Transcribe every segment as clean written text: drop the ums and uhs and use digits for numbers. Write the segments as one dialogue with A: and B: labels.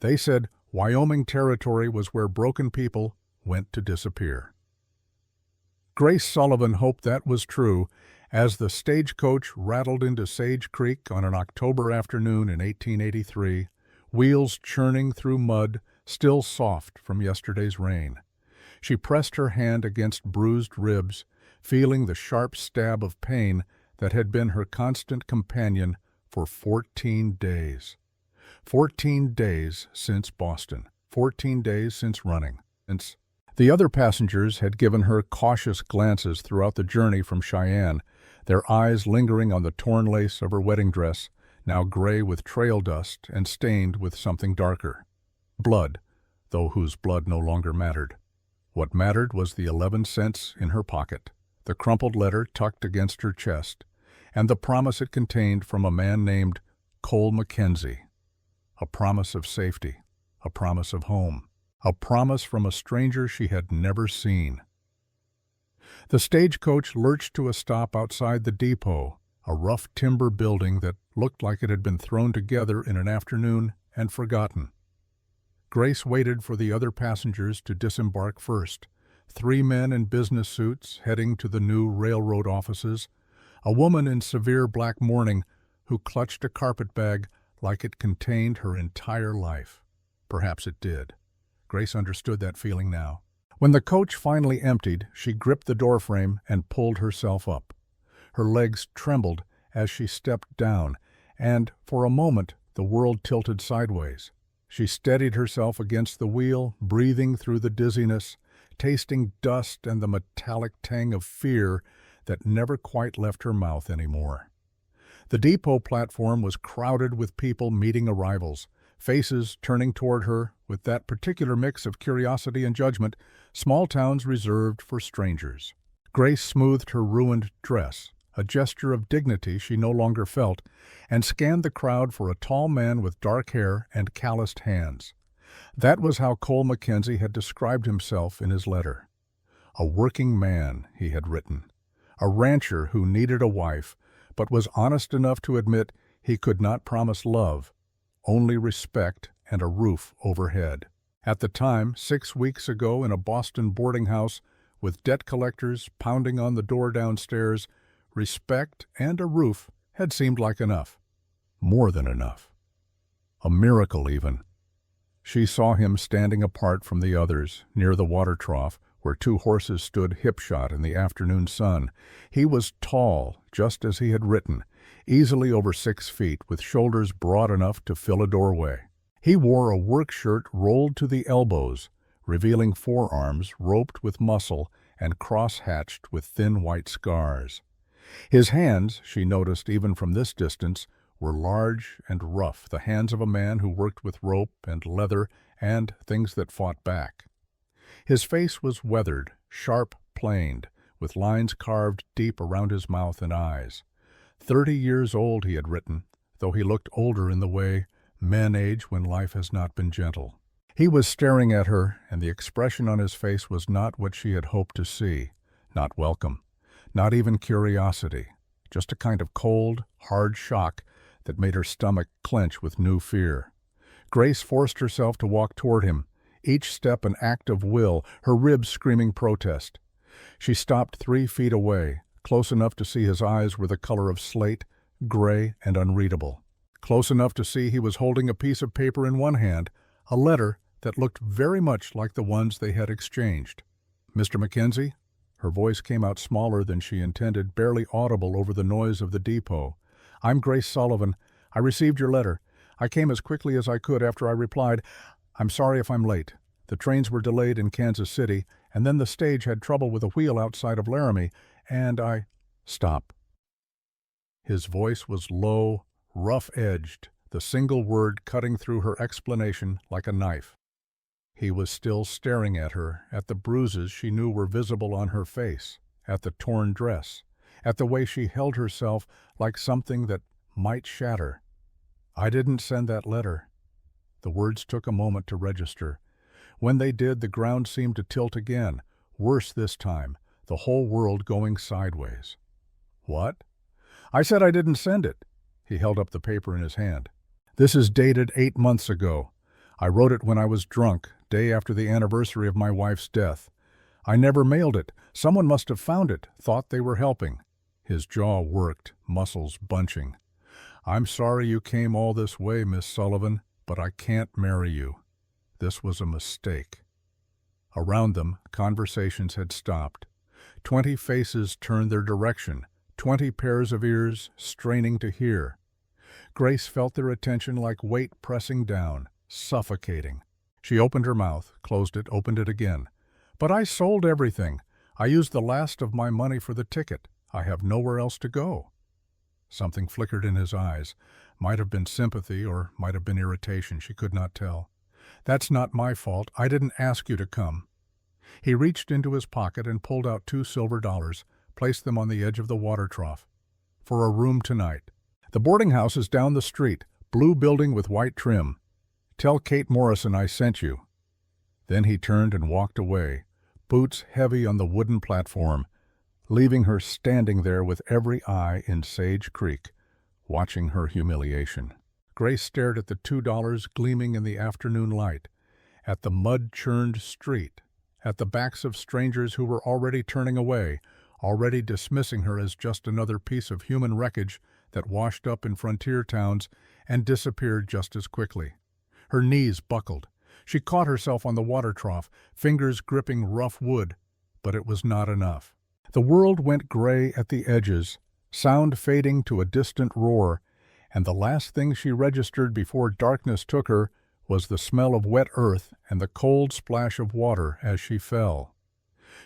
A: They said Wyoming Territory was where broken people went to disappear. Grace Sullivan hoped that was true as the stagecoach rattled into Sage Creek on an October afternoon in 1883, wheels churning through mud still soft from yesterday's rain. She pressed her hand against bruised ribs, feeling the sharp stab of pain that had been her constant companion for 14 days. 14 days since Boston. 14 days since running. The other passengers had given her cautious glances throughout the journey from Cheyenne, their eyes lingering on the torn lace of her wedding dress, now gray with trail dust and stained with something darker. Blood, though whose blood no longer mattered. What mattered was the 11 cents in her pocket, the crumpled letter tucked against her chest, and the promise it contained from a man named Cole Mackenzie. A promise of safety, a promise of home, a promise from a stranger she had never seen. The stagecoach lurched to a stop outside the depot, a rough timber building that looked like it had been thrown together in an afternoon and forgotten. Grace waited for the other passengers to disembark first, 3 men in business suits heading to the new railroad offices, a woman in severe black mourning who clutched a carpetbag like it contained her entire life. Perhaps it did. Grace understood that feeling now. When the coach finally emptied, she gripped the doorframe and pulled herself up. Her legs trembled as she stepped down, and for a moment the world tilted sideways. She steadied herself against the wheel, breathing through the dizziness, tasting dust and the metallic tang of fear that never quite left her mouth anymore. The depot platform was crowded with people meeting arrivals, faces turning toward her with that particular mix of curiosity and judgment small towns reserved for strangers. Grace smoothed her ruined dress, a gesture of dignity she no longer felt, and scanned the crowd for a tall man with dark hair and calloused hands. That was how Cole Mackenzie had described himself in his letter. A working man, he had written. A rancher who needed a wife, but was honest enough to admit he could not promise love, only respect and a roof overhead. At the time, 6 weeks ago in a Boston boarding house, with debt collectors pounding on the door downstairs, respect and a roof had seemed like enough. More than enough. A miracle, even. She saw him standing apart from the others, near the water trough, where 2 horses stood hip-shot in the afternoon sun. He was tall, just as he had written, easily over 6 feet, with shoulders broad enough to fill a doorway. He wore a work shirt rolled to the elbows, revealing forearms roped with muscle and cross-hatched with thin white scars. His hands, she noticed even from this distance, were large and rough, the hands of a man who worked with rope and leather and things that fought back. His face was weathered, sharp-planed, with lines carved deep around his mouth and eyes. 30 years old, he had written, though he looked older in the way men age when life has not been gentle. He was staring at her, and the expression on his face was not what she had hoped to see, not welcome, not even curiosity, just a kind of cold, hard shock that made her stomach clench with new fear. Grace forced herself to walk toward him, each step an act of will, her ribs screaming protest. She stopped 3 feet away, close enough to see his eyes were the color of slate, gray and unreadable. Close enough to see he was holding a piece of paper in one hand, a letter that looked very much like the ones they had exchanged. "Mr. Mackenzie?" Her voice came out smaller than she intended, barely audible over the noise of the depot. "I'm Grace Sullivan. I received your letter. I came as quickly as I could after I replied. I'm sorry if I'm late. The trains were delayed in Kansas City, and then the stage had trouble with a wheel outside of Laramie, and I—" "Stop." His voice was low, rough-edged, the single word cutting through her explanation like a knife. He was still staring at her, at the bruises she knew were visible on her face, at the torn dress, at the way she held herself like something that might shatter. "I didn't send that letter." The words took a moment to register. When they did, the ground seemed to tilt again, worse this time, the whole world going sideways. "What?" "I said I didn't send it." He held up the paper in his hand. "This is dated 8 months ago. I wrote it when I was drunk, day after the anniversary of my wife's death. I never mailed it. Someone must have found it, thought they were helping." His jaw worked, muscles bunching. "I'm sorry you came all this way, Miss Sullivan, but I can't marry you. This was a mistake." Around them, conversations had stopped. 20 faces turned their direction, 20 pairs of ears straining to hear. Grace felt their attention like weight pressing down, suffocating. She opened her mouth, closed it, opened it again. "But I sold everything. I used the last of my money for the ticket. I have nowhere else to go." Something flickered in his eyes. Might have been sympathy or might have been irritation, she could not tell. "That's not my fault. I didn't ask you to come." He reached into his pocket and pulled out 2 silver dollars, placed them on the edge of the water trough. "For a room tonight. The boarding house is down the street, blue building with white trim. Tell Kate Morrison I sent you." Then he turned and walked away, boots heavy on the wooden platform, leaving her standing there with every eye in Sage Creek, watching her humiliation. Grace stared at the $2 gleaming in the afternoon light, at the mud-churned street, at the backs of strangers who were already turning away, already dismissing her as just another piece of human wreckage that washed up in frontier towns and disappeared just as quickly. Her knees buckled. She caught herself on the water trough, fingers gripping rough wood, but it was not enough. The world went gray at the edges, sound fading to a distant roar, and the last thing she registered before darkness took her was the smell of wet earth and the cold splash of water as she fell.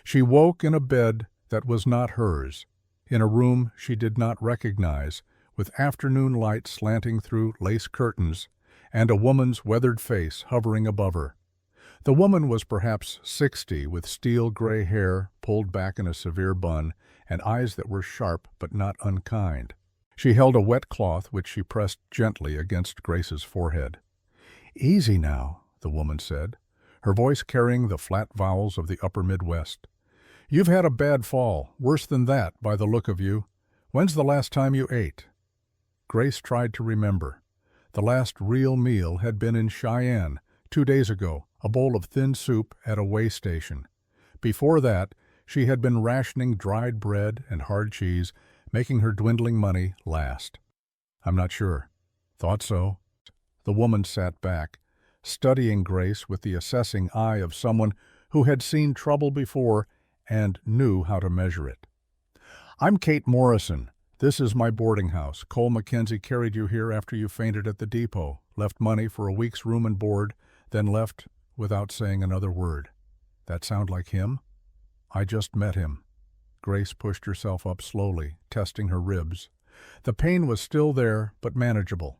A: She woke in a bed that was not hers, in a room she did not recognize, with afternoon light slanting through lace curtains, and a woman's weathered face hovering above her. The woman was perhaps 60, with steel-gray hair pulled back in a severe bun, and eyes that were sharp but not unkind. She held a wet cloth which she pressed gently against Grace's forehead. "Easy now," the woman said, her voice carrying the flat vowels of the upper Midwest. "You've had a bad fall, worse than that by the look of you. When's the last time you ate?" Grace tried to remember. The last real meal had been in Cheyenne, 2 days ago, a bowl of thin soup at a way station. Before that, she had been rationing dried bread and hard cheese, making her dwindling money last. "I'm not sure." "Thought so." The woman sat back, studying Grace with the assessing eye of someone who had seen trouble before and knew how to measure it. "I'm Kate Morrison. This is my boarding house. Cole Mackenzie carried you here after you fainted at the depot, left money for a week's room and board, then left without saying another word." "That sound like him?" "I just met him." Grace pushed herself up slowly, testing her ribs. The pain was still there, but manageable.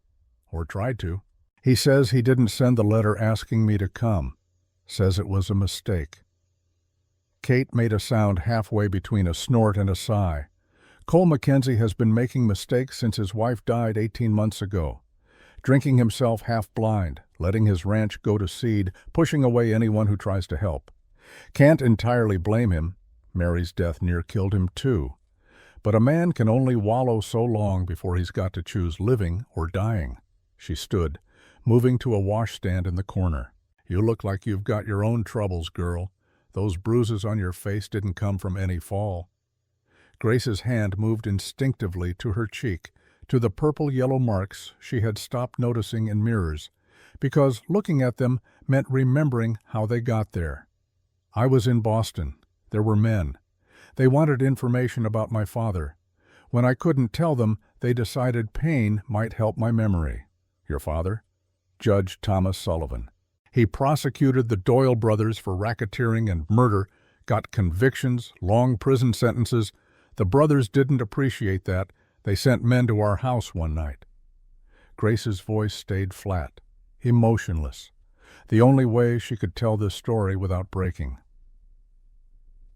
A: Or tried to. "He says he didn't send the letter asking me to come. Says it was a mistake." Kate made a sound halfway between a snort and a sigh. "Cole Mackenzie has been making mistakes since his wife died 18 months ago. Drinking himself half blind, letting his ranch go to seed, pushing away anyone who tries to help. Can't entirely blame him. Mary's death near killed him too. But a man can only wallow so long before he's got to choose living or dying." She stood, moving to a washstand in the corner. "You look like you've got your own troubles, girl. Those bruises on your face didn't come from any fall." Grace's hand moved instinctively to her cheek, to the purple-yellow marks she had stopped noticing in mirrors, because looking at them meant remembering how they got there. "I was in Boston. There were men. They wanted information about my father. When I couldn't tell them, they decided pain might help my memory." "Your father?" "Judge Thomas Sullivan. He prosecuted the Doyle brothers for racketeering and murder, got convictions, long prison sentences. The brothers didn't appreciate that. They sent men to our house one night." Grace's voice stayed flat, emotionless, the only way she could tell this story without breaking.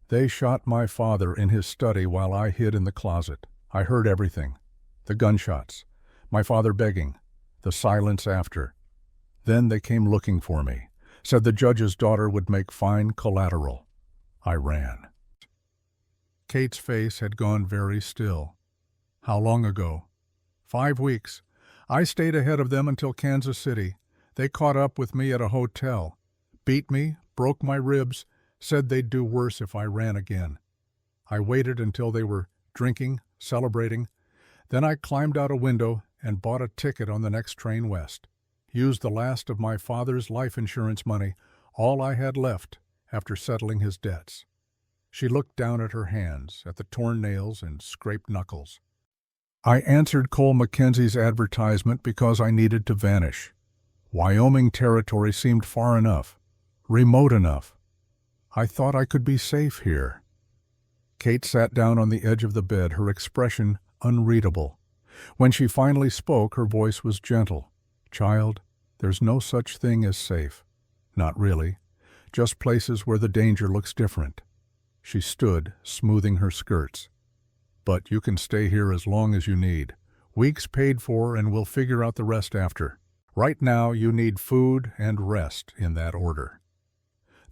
A: "They shot my father in his study while I hid in the closet. I heard everything. The gunshots, my father begging, the silence after. Then they came looking for me, said the judge's daughter would make fine collateral. I ran." Kate's face had gone very still. "How long ago?" "5 weeks. I stayed ahead of them until Kansas City. They caught up with me at a hotel, beat me, broke my ribs, said they'd do worse if I ran again. I waited until they were drinking, celebrating. Then I climbed out a window and bought a ticket on the next train west. Used the last of my father's life insurance money, all I had left after settling his debts. She looked down at her hands, at the torn nails and scraped knuckles. I answered Cole Mackenzie's advertisement because I needed to vanish. Wyoming territory seemed far enough, remote enough. I thought I could be safe here. Kate sat down on the edge of the bed, her expression unreadable. When she finally spoke, her voice was gentle. "Child, there's no such thing as safe. Not really. Just places where the danger looks different." She stood, smoothing her skirts. "But you can stay here as long as you need. Weeks paid for, and we'll figure out the rest after. Right now, you need food and rest, in that order."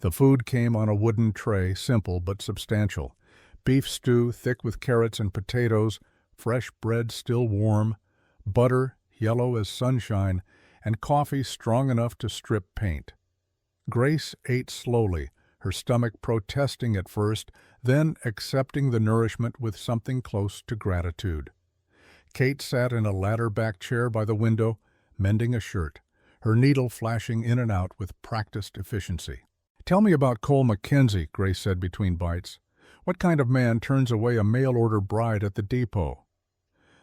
A: The food came on a wooden tray, simple but substantial. Beef stew, thick with carrots and potatoes, fresh bread still warm, butter, yellow as sunshine, and coffee strong enough to strip paint. Grace ate slowly, her stomach protesting at first, then accepting the nourishment with something close to gratitude. Kate sat in a ladder-back chair by the window, mending a shirt, her needle flashing in and out with practiced efficiency. "Tell me about Cole Mackenzie," Grace said between bites. "What kind of man turns away a mail-order bride at the depot?"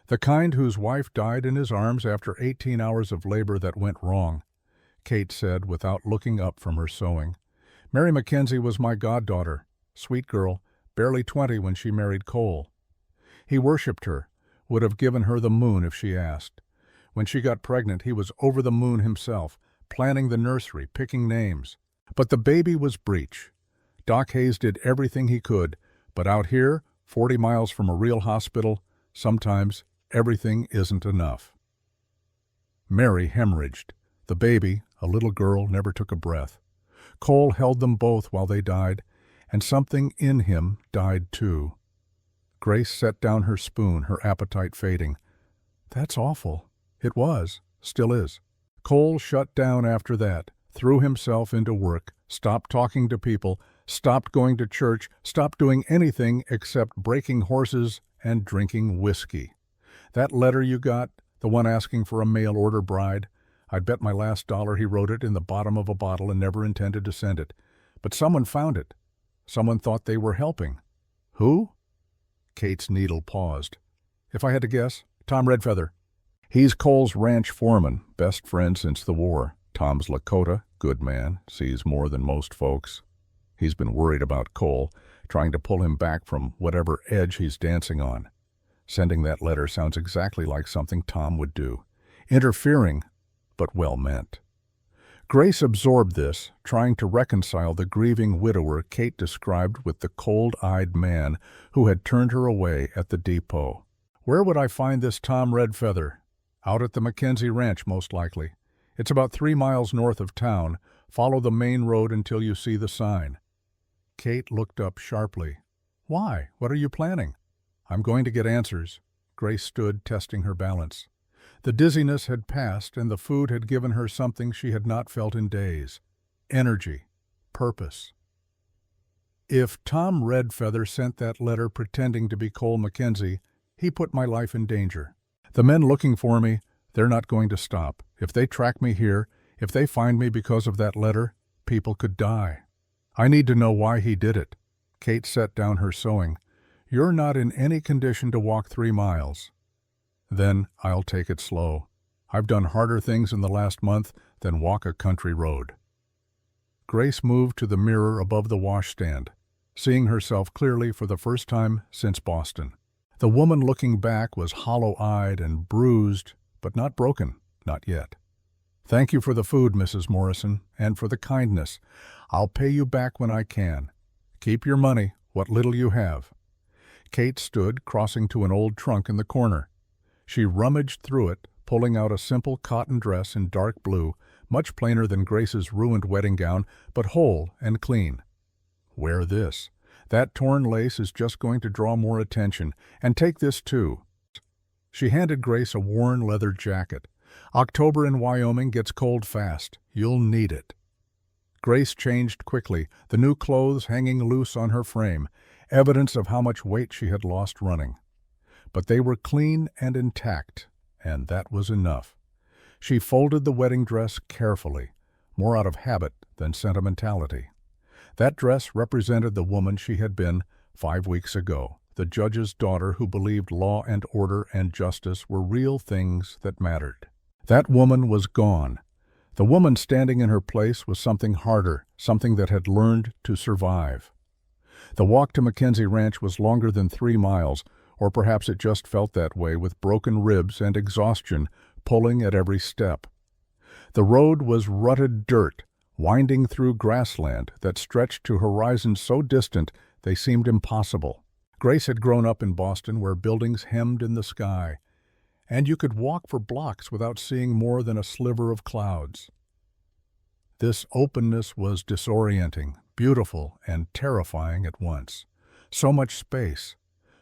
A: "The kind whose wife died in his arms after 18 hours of labor that went wrong," Kate said without looking up from her sewing. "Mary Mackenzie was my goddaughter. Sweet girl, barely 20 when she married Cole. He worshipped her, would have given her the moon if she asked. When she got pregnant, he was over the moon himself, planning the nursery, picking names. But the baby was breech. Doc Hayes did everything he could, but out here, 40 miles from a real hospital, sometimes everything isn't enough." Mary hemorrhaged. The baby, a little girl, never took a breath. Cole held them both while they died, and something in him died too. Grace set down her spoon, her appetite fading. "That's awful." It was, still is. Cole shut down after that, threw himself into work, stopped talking to people, stopped going to church, stopped doing anything except breaking horses and drinking whiskey. That letter you got, the one asking for a mail-order bride, I'd bet my last dollar he wrote it in the bottom of a bottle and never intended to send it. But someone found it. Someone thought they were helping. Who? Kate's needle paused. "If I had to guess, Tom Redfeather. He's Cole's ranch foreman, best friend since the war. Tom's Lakota, good man, sees more than most folks. He's been worried about Cole, trying to pull him back from whatever edge he's dancing on. Sending that letter sounds exactly like something Tom would do. Interfering, but well meant." Grace absorbed this, trying to reconcile the grieving widower Kate described with the cold-eyed man who had turned her away at the depot. "Where would I find this Tom Redfeather?" "Out at the Mackenzie Ranch, most likely. It's about 3 miles north of town. Follow the main road until you see the sign." Kate looked up sharply. "Why? What are you planning?" "I'm going to get answers." Grace stood, testing her balance. The dizziness had passed, and the food had given her something she had not felt in days. Energy. Purpose. "If Tom Redfeather sent that letter pretending to be Cole Mackenzie, he put my life in danger. The men looking for me, they're not going to stop. If they track me here, if they find me because of that letter, people could die. I need to know why he did it." Kate set down her sewing. "You're not in any condition to walk 3 miles. "Then I'll take it slow. I've done harder things in the last month than walk a country road." Grace moved to the mirror above the washstand, seeing herself clearly for the first time since Boston. The woman looking back was hollow-eyed and bruised, but not broken, not yet. "Thank you for the food, Mrs. Morrison, and for the kindness. I'll pay you back when I can. Keep your money, what little you have." Kate stood, crossing to an old trunk in the corner. She rummaged through it, pulling out a simple cotton dress in dark blue, much plainer than Grace's ruined wedding gown, but whole and clean. "Wear this. That torn lace is just going to draw more attention, and take this too." She handed Grace a worn leather jacket. October in Wyoming gets cold fast. You'll need it. Grace changed quickly, the new clothes hanging loose on her frame, evidence of how much weight she had lost running. But they were clean and intact, and that was enough. She folded the wedding dress carefully, more out of habit than sentimentality. That dress represented the woman she had been 5 weeks ago, the judge's daughter who believed law and order and justice were real things that mattered. That woman was gone. The woman standing in her place was something harder, something that had learned to survive. The walk to Mackenzie Ranch was longer than 3 miles, or perhaps it just felt that way with broken ribs and exhaustion pulling at every step. The road was rutted dirt, winding through grassland that stretched to horizons so distant they seemed impossible. Grace had grown up in Boston where buildings hemmed in the sky, and you could walk for blocks without seeing more than a sliver of clouds. This openness was disorienting, beautiful, and terrifying at once. So much space,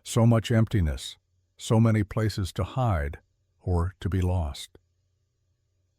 A: so much emptiness, so many places to hide or to be lost.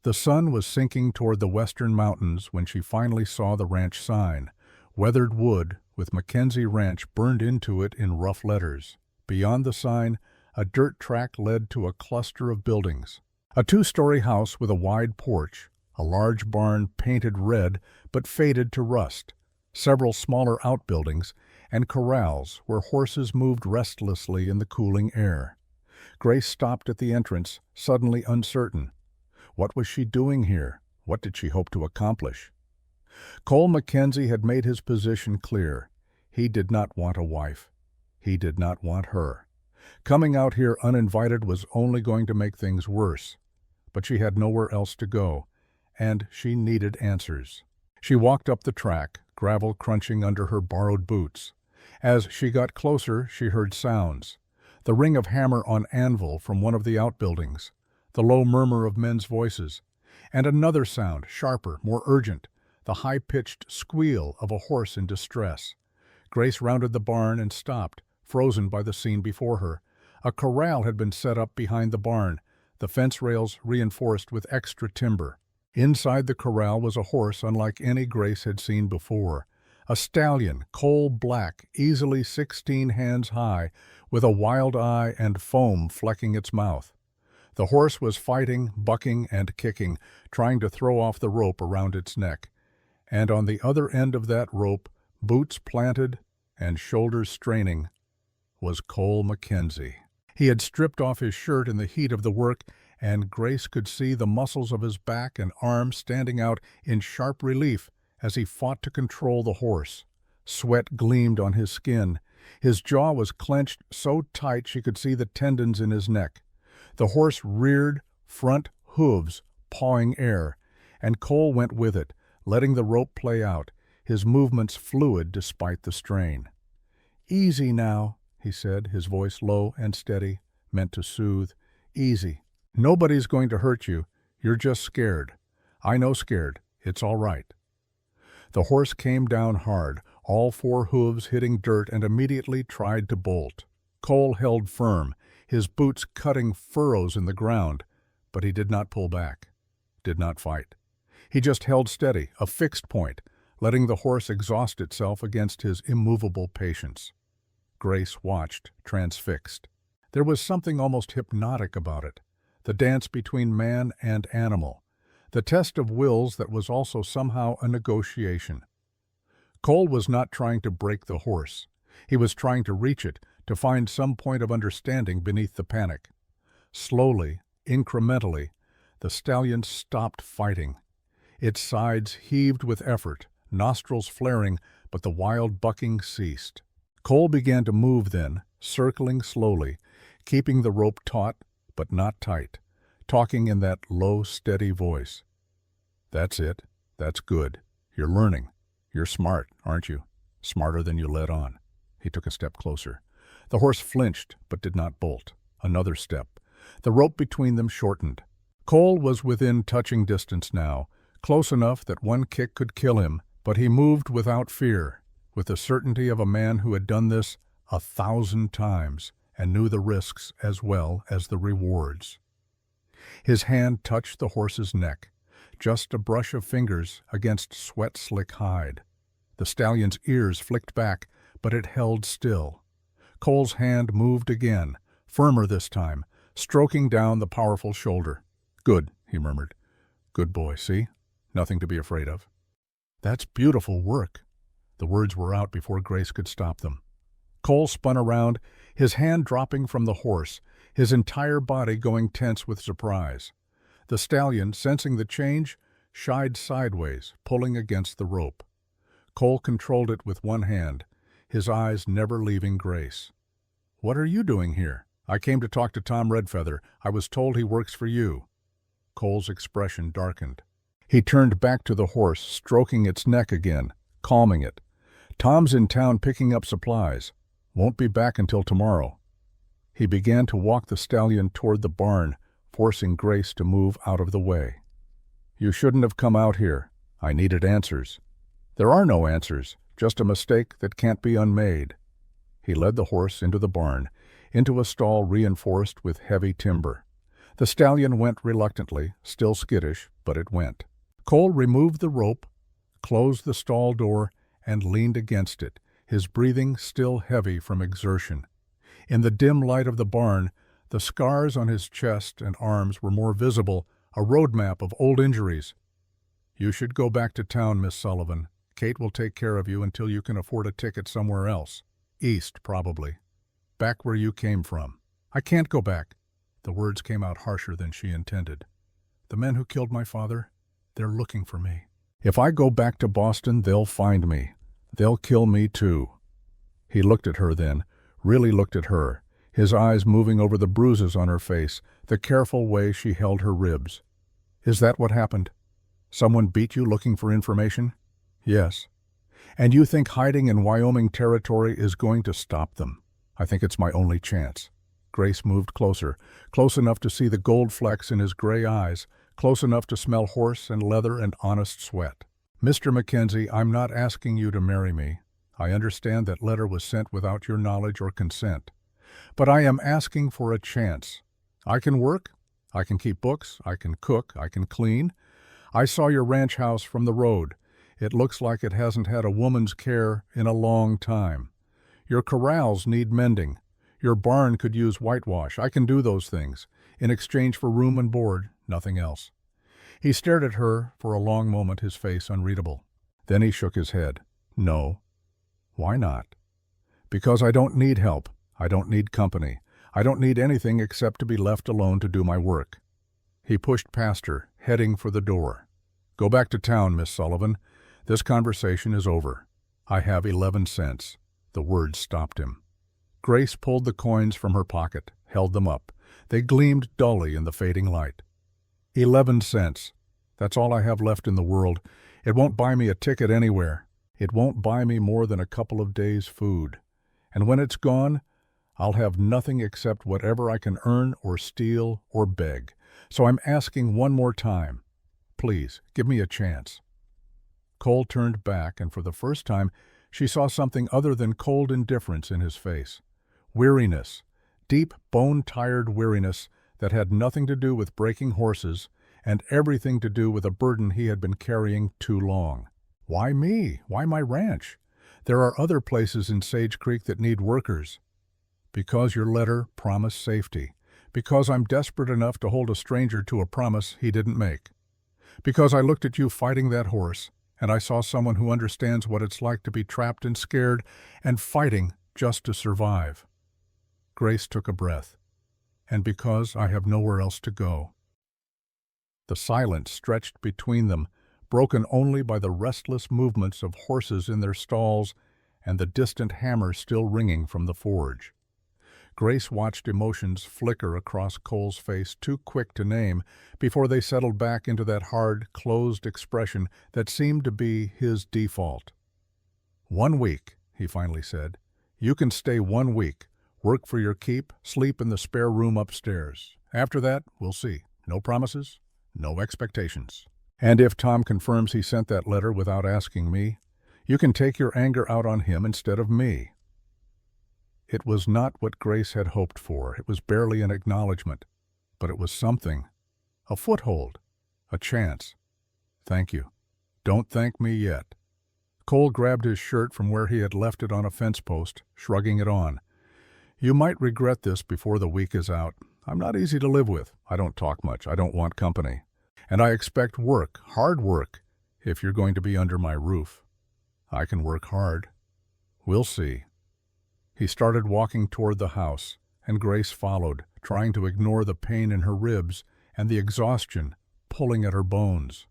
A: The sun was sinking toward the western mountains when she finally saw the ranch sign, weathered wood with Mackenzie Ranch burned into it in rough letters. Beyond the sign, a dirt track led to a cluster of buildings. A 2-story house with a wide porch, a large barn painted red but faded to rust, several smaller outbuildings, and corrals where horses moved restlessly in the cooling air. Grace stopped at the entrance, suddenly uncertain. What was she doing here? What did she hope to accomplish? Cole Mackenzie had made his position clear. He did not want a wife. He did not want her. Coming out here uninvited was only going to make things worse. But she had nowhere else to go, and she needed answers. She walked up the track, gravel crunching under her borrowed boots. As she got closer, she heard sounds. The ring of hammer on anvil from one of the outbuildings, the low murmur of men's voices, and another sound, sharper, more urgent, the high-pitched squeal of a horse in distress. Grace rounded the barn and stopped, frozen by the scene before her. A corral had been set up behind the barn, the fence rails reinforced with extra timber. Inside the corral was a horse unlike any Grace had seen before. A stallion, coal-black, easily 16 hands high, with a wild eye and foam flecking its mouth. The horse was fighting, bucking, and kicking, trying to throw off the rope around its neck. And on the other end of that rope, boots planted and shoulders straining, was Cole Mackenzie. He had stripped off his shirt in the heat of the work, and Grace could see the muscles of his back and arms standing out in sharp relief as he fought to control the horse. Sweat gleamed on his skin. His jaw was clenched so tight she could see the tendons in his neck. The horse reared, front hooves pawing air, and Cole went with it, letting the rope play out, his movements fluid despite the strain. "Easy now," he said, his voice low and steady, meant to soothe. "Easy. Nobody's going to hurt you. You're just scared. I know scared. It's all right." The horse came down hard, all 4 hooves hitting dirt, and immediately tried to bolt. Cole held firm, his boots cutting furrows in the ground, but he did not pull back, did not fight. He just held steady, a fixed point, letting the horse exhaust itself against his immovable patience. Grace watched, transfixed. There was something almost hypnotic about it, the dance between man and animal, the test of wills that was also somehow a negotiation. Cole was not trying to break the horse. He was trying to reach it, to find some point of understanding beneath the panic. Slowly, incrementally, the stallion stopped fighting. Its sides heaved with effort, nostrils flaring, but the wild bucking ceased. Cole began to move then, circling slowly, keeping the rope taut but not tight, talking in that low, steady voice. "That's it. That's good. You're learning. You're smart, aren't you? Smarter than you let on." He took a step closer. The horse flinched but did not bolt. Another step. The rope between them shortened. Cole was within touching distance now, close enough that one kick could kill him, but he moved without fear, with the certainty of a man who had done this 1,000 times and knew the risks as well as the rewards. His hand touched the horse's neck, just a brush of fingers against sweat-slick hide. The stallion's ears flicked back, but it held still. Cole's hand moved again, firmer this time, stroking down the powerful shoulder. "Good," he murmured. "Good boy, see? Nothing to be afraid of." "That's beautiful work." The words were out before Grace could stop them. Cole spun around, his hand dropping from the horse, his entire body going tense with surprise. The stallion, sensing the change, shied sideways, pulling against the rope. Cole controlled it with one hand, his eyes never leaving Grace. "What are you doing here?" "I came to talk to Tom Redfeather. I was told he works for you." Cole's expression darkened. He turned back to the horse, stroking its neck again, calming it. "Tom's in town picking up supplies. Won't be back until tomorrow." He began to walk the stallion toward the barn, forcing Grace to move out of the way. "You shouldn't have come out here. I needed answers." "There are no answers, just a mistake that can't be unmade." He led the horse into the barn, into a stall reinforced with heavy timber. The stallion went reluctantly, still skittish, but it went. Cole removed the rope, closed the stall door, and leaned against it, his breathing still heavy from exertion. In the dim light of the barn, the scars on his chest and arms were more visible, a roadmap of old injuries. "You should go back to town, Miss Sullivan. Kate will take care of you until you can afford a ticket somewhere else. East, probably. Back where you came from." "I can't go back." The words came out harsher than she intended. "The men who killed my father, they're looking for me. If I go back to Boston, they'll find me. They'll kill me too." He looked at her then, really looked at her, his eyes moving over the bruises on her face, the careful way she held her ribs. "Is that what happened? Someone beat you looking for information?" "Yes." "And you think hiding in Wyoming territory is going to stop them?" "I think it's my only chance." Grace moved closer, close enough to see the gold flecks in his gray eyes, close enough to smell horse and leather and honest sweat. "Mr. Mackenzie, I'm not asking you to marry me. I understand that letter was sent without your knowledge or consent. But I am asking for a chance. I can work, I can keep books, I can cook, I can clean. I saw your ranch house from the road. It looks like it hasn't had a woman's care in a long time. Your corrals need mending. Your barn could use whitewash. I can do those things. In exchange for room and board, nothing else." He stared at her for a long moment, his face unreadable. Then he shook his head. "No." "Why not?" "Because I don't need help. I don't need company. I don't need anything except to be left alone to do my work." He pushed past her, heading for the door. "Go back to town, Miss Sullivan. This conversation is over. I have 11 cents. The words stopped him. Grace pulled the coins from her pocket, held them up. They gleamed dully in the fading light. 11 cents. That's all I have left in the world. It won't buy me a ticket anywhere. It won't buy me more than a couple of days' food. And when it's gone, I'll have nothing except whatever I can earn or steal or beg. So I'm asking one more time. Please, give me a chance." Cole turned back, and for the first time, she saw something other than cold indifference in his face. Weariness, deep, bone-tired weariness that had nothing to do with breaking horses and everything to do with a burden he had been carrying too long. "Why me? Why my ranch? There are other places in Sage Creek that need workers." "Because your letter promised safety. Because I'm desperate enough to hold a stranger to a promise he didn't make. Because I looked at you fighting that horse, and I saw someone who understands what it's like to be trapped and scared and fighting just to survive." Grace took a breath. "And because I have nowhere else to go." The silence stretched between them, broken only by the restless movements of horses in their stalls and the distant hammer still ringing from the forge. Grace watched emotions flicker across Cole's face, too quick to name, before they settled back into that hard, closed expression that seemed to be his default. "1 week," he finally said. "You can stay 1 week, work for your keep, sleep in the spare room upstairs. After that, we'll see. No promises, no expectations. And if Tom confirms he sent that letter without asking me, you can take your anger out on him instead of me." It was not what Grace had hoped for. It was barely an acknowledgement, but it was something. A foothold. A chance. Thank you. Don't thank me yet. Cole grabbed his shirt from where he had left it on a fence post, shrugging it on. You might regret this before the week is out. I'm not easy to live with. I don't talk much. I don't want company. And I expect work, hard work, if you're going to be under my roof. I can work hard. We'll see. He started walking toward the house, and Grace followed, trying to ignore the pain in her ribs and the exhaustion pulling at her bones.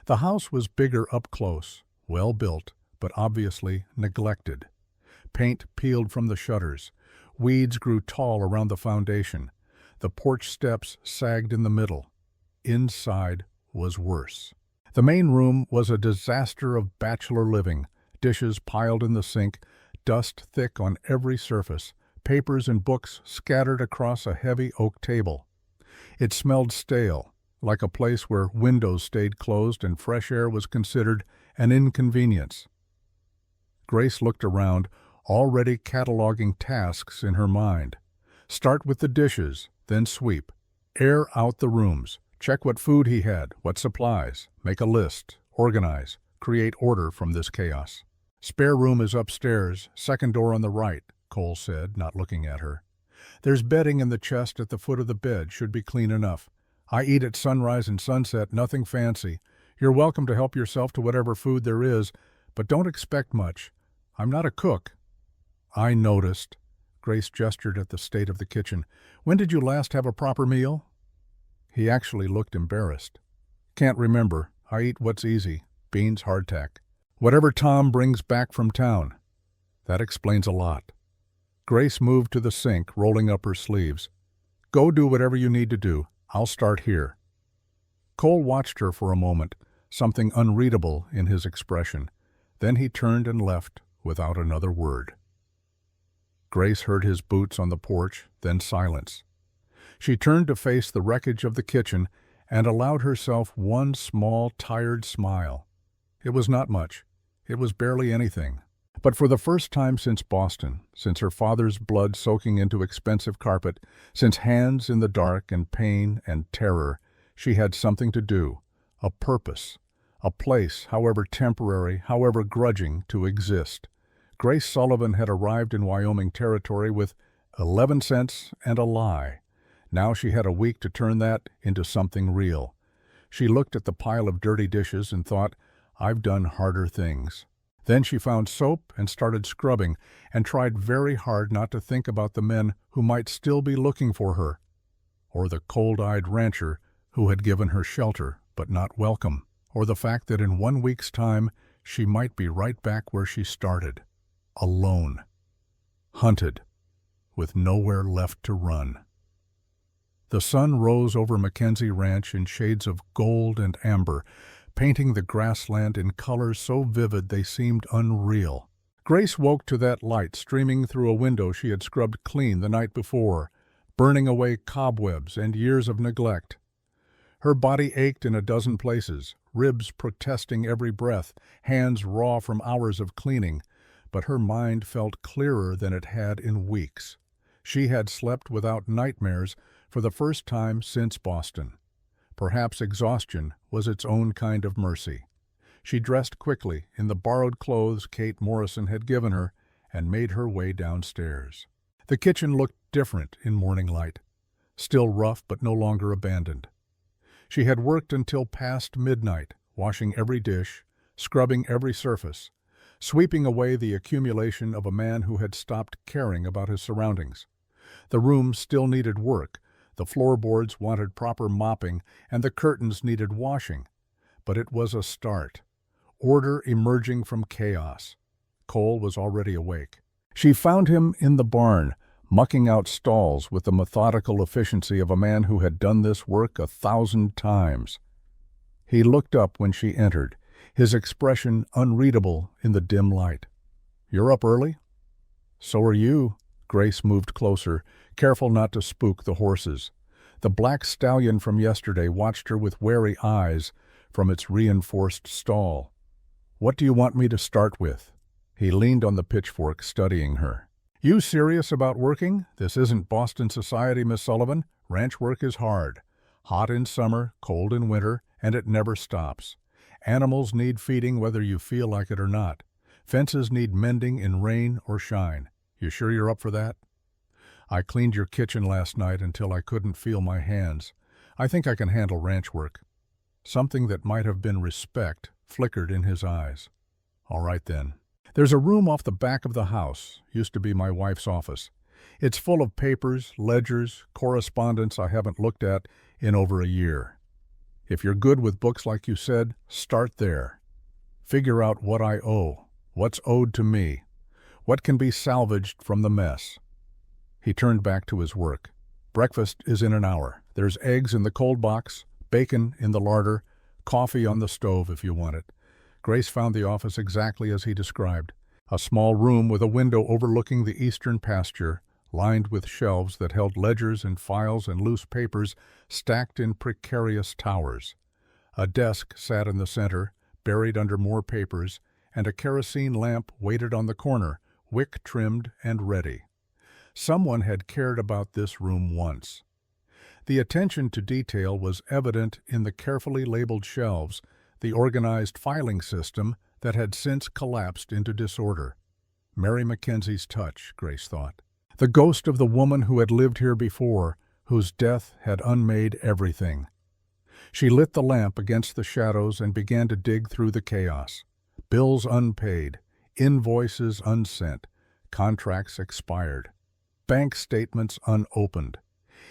A: The house was bigger up close, well built, but obviously neglected. Paint peeled from the shutters. Weeds grew tall around the foundation. The porch steps sagged in the middle. Inside was worse. The main room was a disaster of bachelor living, dishes piled in the sink, dust thick on every surface, papers and books scattered across a heavy oak table. It smelled stale, like a place where windows stayed closed and fresh air was considered an inconvenience. Grace looked around, already cataloging tasks in her mind. Start with the dishes, then sweep. Air out the rooms. Check what food he had, what supplies. Make a list. Organize. Create order from this chaos. Spare room is upstairs, second door on the right, Cole said, not looking at her. There's bedding in the chest at the foot of the bed, should be clean enough. I eat at sunrise and sunset, nothing fancy. You're welcome to help yourself to whatever food there is, but don't expect much. I'm not a cook. I noticed. Grace gestured at the state of the kitchen. When did you last have a proper meal? He actually looked embarrassed. Can't remember. I eat what's easy. Beans, hardtack. Whatever Tom brings back from town. That explains a lot. Grace moved to the sink, rolling up her sleeves. Go do whatever you need to do. I'll start here. Cole watched her for a moment, something unreadable in his expression. Then he turned and left without another word. Grace heard his boots on the porch, then silence. She turned to face the wreckage of the kitchen and allowed herself one small, tired smile. It was not much. It was barely anything. But for the first time since Boston, since her father's blood soaking into expensive carpet, since hands in the dark and pain and terror, she had something to do, a purpose, a place, however temporary, however grudging, to exist. Grace Sullivan had arrived in Wyoming territory with 11 cents and a lie. Now she had a week to turn that into something real. She looked at the pile of dirty dishes and thought, I've done harder things. Then she found soap and started scrubbing and tried very hard not to think about the men who might still be looking for her, or the cold-eyed rancher who had given her shelter but not welcome, or the fact that in 1 week's time she might be right back where she started, alone, hunted, with nowhere left to run. The sun rose over Mackenzie Ranch in shades of gold and amber, painting the grassland in colors so vivid they seemed unreal. Grace woke to that light streaming through a window she had scrubbed clean the night before, burning away cobwebs and years of neglect. Her body ached in a dozen places, ribs protesting every breath, hands raw from hours of cleaning, but her mind felt clearer than it had in weeks. She had slept without nightmares for the first time since Boston. Perhaps exhaustion was its own kind of mercy. She dressed quickly in the borrowed clothes Kate Morrison had given her and made her way downstairs. The kitchen looked different in morning light, still rough but no longer abandoned. She had worked until past midnight, washing every dish, scrubbing every surface, sweeping away the accumulation of a man who had stopped caring about his surroundings. The room still needed work. The floorboards wanted proper mopping, and the curtains needed washing. But it was a start. Order emerging from chaos. Cole was already awake. She found him in the barn, mucking out stalls with the methodical efficiency of a man who had done this work 1,000 times. He looked up when she entered, his expression unreadable in the dim light. "You're up early?" "So are you." Grace moved closer, careful not to spook the horses. The black stallion from yesterday watched her with wary eyes from its reinforced stall. "What do you want me to start with?" He leaned on the pitchfork, studying her. "You serious about working? This isn't Boston society, Miss Sullivan. Ranch work is hard. Hot in summer, cold in winter, and it never stops. Animals need feeding whether you feel like it or not. Fences need mending in rain or shine. You sure you're up for that? I cleaned your kitchen last night until I couldn't feel my hands. I think I can handle ranch work. Something that might have been respect flickered in his eyes. All right then. There's a room off the back of the house, used to be my wife's office. It's full of papers, ledgers, correspondence I haven't looked at in over a year. If you're good with books like you said, start there. Figure out what I owe, what's owed to me, what can be salvaged from the mess. He turned back to his work. Breakfast is in an hour. There's eggs in the cold box, bacon in the larder, coffee on the stove if you want it. Grace found the office exactly as he described. A small room with a window overlooking the eastern pasture, lined with shelves that held ledgers and files and loose papers stacked in precarious towers. A desk sat in the center, buried under more papers, and a kerosene lamp waited on the corner, wick trimmed and ready. Someone had cared about this room once. The attention to detail was evident in the carefully labeled shelves, the organized filing system that had since collapsed into disorder. Mary Mackenzie's touch, Grace thought. The ghost of the woman who had lived here before, whose death had unmade everything. She lit the lamp against the shadows and began to dig through the chaos. Bills unpaid, invoices unsent, contracts expired, bank statements unopened.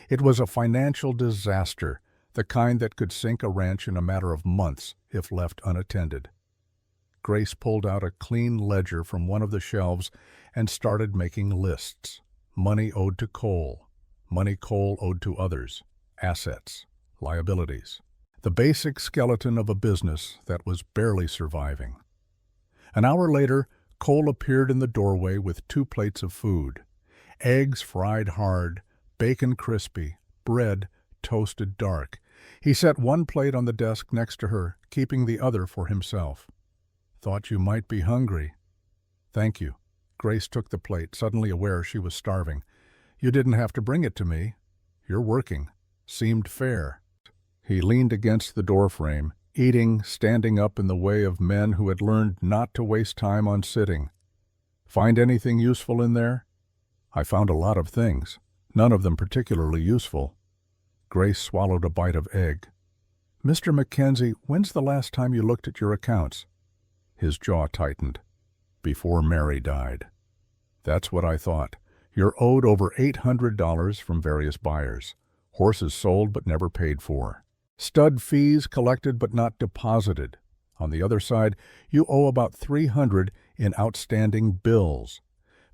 A: It was a financial disaster, the kind that could sink a ranch in a matter of months if left unattended. Grace pulled out a clean ledger from one of the shelves and started making lists. Money owed to Cole, money Cole owed to others, assets, liabilities. The basic skeleton of a business that was barely surviving. An hour later, Cole appeared in the doorway with 2 plates of food. Eggs fried hard, bacon crispy, bread toasted dark. He set one plate on the desk next to her, keeping the other for himself. Thought you might be hungry. Thank you. Grace took the plate, suddenly aware she was starving. You didn't have to bring it to me. You're working. Seemed fair. He leaned against the doorframe, eating, standing up in the way of men who had learned not to waste time on sitting. Find anything useful in there? I found a lot of things, none of them particularly useful. Grace swallowed a bite of egg. Mr. Mackenzie, when's the last time you looked at your accounts? His jaw tightened. Before Mary died. That's what I thought. You're owed over $800 from various buyers. Horses sold but never paid for. Stud fees collected but not deposited. On the other side, you owe about $300 in outstanding bills.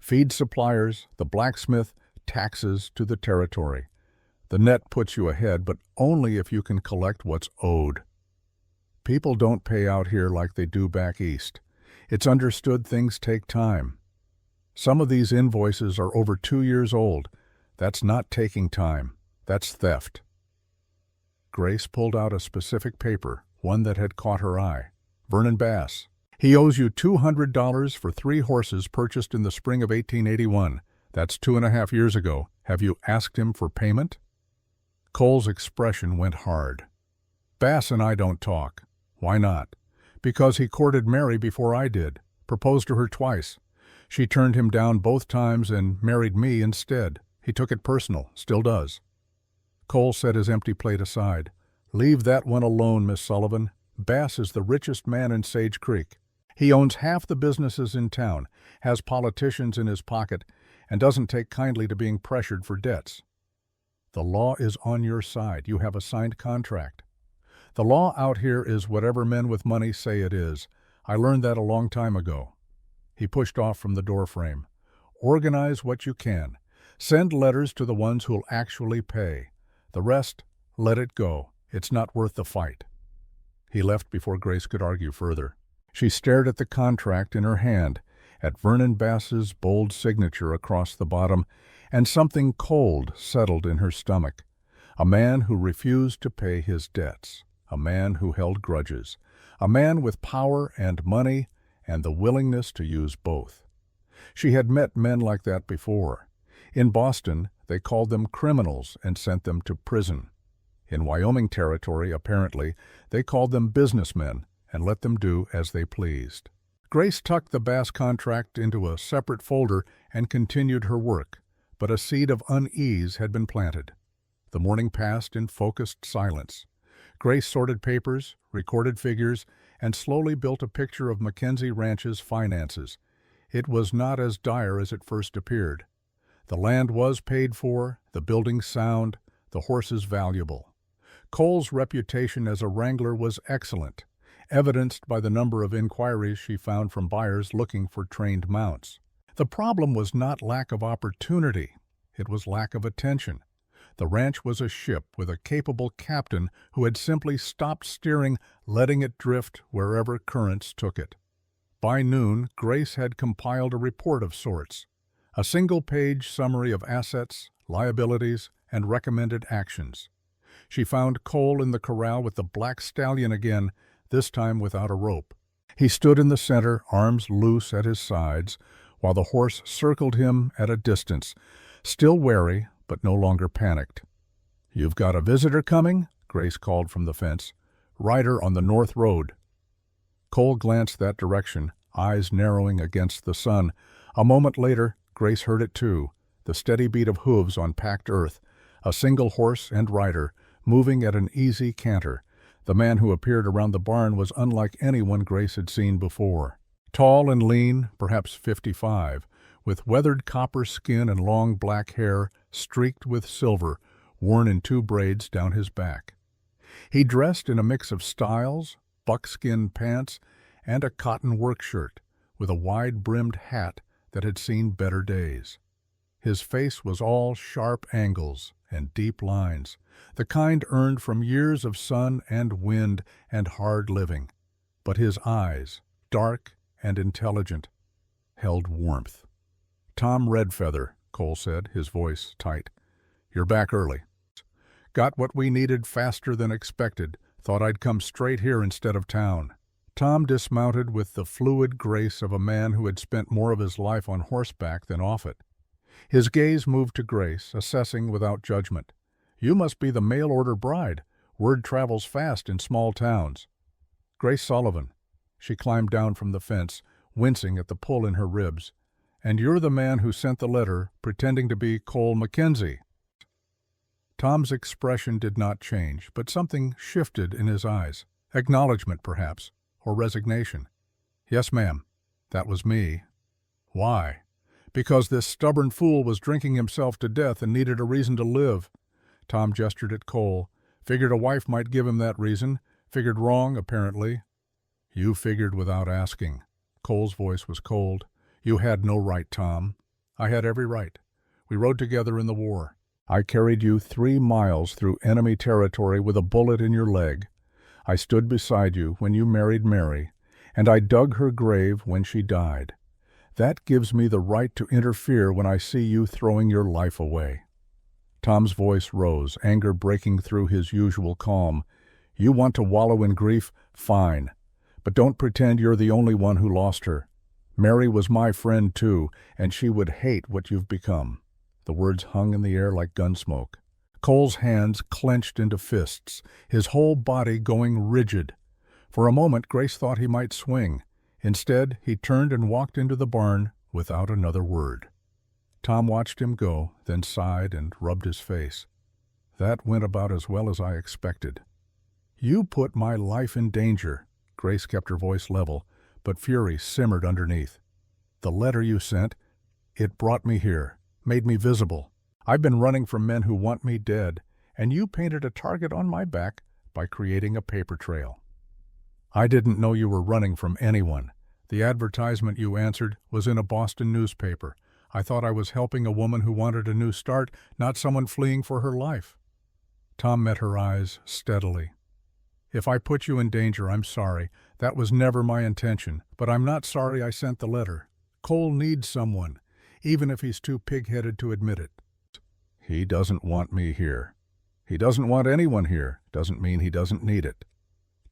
A: Feed suppliers, the blacksmith, taxes to the territory. The net puts you ahead, but only if you can collect what's owed. People don't pay out here like they do back east. It's understood things take time. Some of these invoices are over 2 years old. That's not taking time. That's theft. Grace pulled out a specific paper, one that had caught her eye. Vernon Bass. He owes you $200 for 3 horses purchased in the spring of 1881. That's 2.5 years ago. Have you asked him for payment? Cole's expression went hard. Bass and I don't talk. Why not? Because he courted Mary before I did, proposed to her twice. She turned him down both times and married me instead. He took it personal, still does. Cole set his empty plate aside. Leave that one alone, Miss Sullivan. Bass is the richest man in Sage Creek. He owns half the businesses in town, has politicians in his pocket, and doesn't take kindly to being pressured for debts. The law is on your side. You have a signed contract. The law out here is whatever men with money say it is. I learned that a long time ago. He pushed off from the doorframe. Organize what you can. Send letters to the ones who'll actually pay. The rest, let it go. It's not worth the fight. He left before Grace could argue further. She stared at the contract in her hand, at Vernon Bass's bold signature across the bottom, and something cold settled in her stomach. A man who refused to pay his debts. A man who held grudges. A man with power and money and the willingness to use both. She had met men like that before. In Boston, they called them criminals and sent them to prison. In Wyoming Territory, apparently, they called them businessmen and let them do as they pleased. Grace tucked the bass contract into a separate folder and continued her work, but a seed of unease had been planted. The morning passed in focused silence. Grace sorted papers, recorded figures, and slowly built a picture of Mackenzie Ranch's finances. It was not as dire as it first appeared. The land was paid for, the buildings sound, the horses valuable. Cole's reputation as a wrangler was excellent, evidenced by the number of inquiries she found from buyers looking for trained mounts. The problem was not lack of opportunity, it was lack of attention. The ranch was a ship with a capable captain who had simply stopped steering, letting it drift wherever currents took it. By noon, Grace had compiled a report of sorts, a single-page summary of assets, liabilities, and recommended actions. She found Cole in the corral with the black stallion again, this time without a rope. He stood in the center, arms loose at his sides, while the horse circled him at a distance, still wary, but no longer panicked. "You've got a visitor coming?" Grace called from the fence. "Rider on the north road." Cole glanced that direction, eyes narrowing against the sun. A moment later, Grace heard it too, the steady beat of hooves on packed earth, a single horse and rider, moving at an easy canter. The man who appeared around the barn was unlike anyone Grace had seen before. Tall and lean, perhaps 55, with weathered copper skin and long black hair streaked with silver, worn in 2 braids down his back. He dressed in a mix of styles, buckskin pants, and a cotton work shirt, with a wide-brimmed hat that had seen better days. His face was all sharp angles and deep lines, the kind earned from years of sun and wind and hard living. But his eyes, dark and intelligent, held warmth. "Tom Redfeather," Cole said, his voice tight. "You're back early. Got what we needed faster than expected. Thought I'd come straight here instead of town." Tom dismounted with the fluid grace of a man who had spent more of his life on horseback than off it. His gaze moved to Grace, assessing without judgment. "You must be the mail-order bride. Word travels fast in small towns." "Grace Sullivan." She climbed down from the fence, wincing at the pull in her ribs. "And you're the man who sent the letter, pretending to be Cole Mackenzie." Tom's expression did not change, but something shifted in his eyes. Acknowledgement, perhaps, or resignation. "Yes, ma'am. That was me." "Why?" "Because this stubborn fool was drinking himself to death and needed a reason to live." Tom gestured at Cole. "Figured a wife might give him that reason. Figured wrong, apparently." "You figured without asking." Cole's voice was cold. "You had no right, Tom." "I had every right. We rode together in the war. I carried you 3 miles through enemy territory with a bullet in your leg. I stood beside you when you married Mary, and I dug her grave when she died. That gives me the right to interfere when I see you throwing your life away." Tom's voice rose, anger breaking through his usual calm. "You want to wallow in grief? Fine. But don't pretend you're the only one who lost her. Mary was my friend too, and she would hate what you've become." The words hung in the air like gunsmoke. Cole's hands clenched into fists, his whole body going rigid. For a moment Grace thought he might swing. Instead, he turned and walked into the barn without another word. Tom watched him go, then sighed and rubbed his face. "That went about as well as I expected." "You put my life in danger." Grace kept her voice level, but fury simmered underneath. "The letter you sent, it brought me here, made me visible. I've been running from men who want me dead, and you painted a target on my back by creating a paper trail." "I didn't know you were running from anyone. The advertisement you answered was in a Boston newspaper. I thought I was helping a woman who wanted a new start, not someone fleeing for her life." Tom met her eyes steadily. "If I put you in danger, I'm sorry. That was never my intention, but I'm not sorry I sent the letter. Cole needs someone, even if he's too pig-headed to admit it." "He doesn't want me here." "He doesn't want anyone here. Doesn't mean he doesn't need it."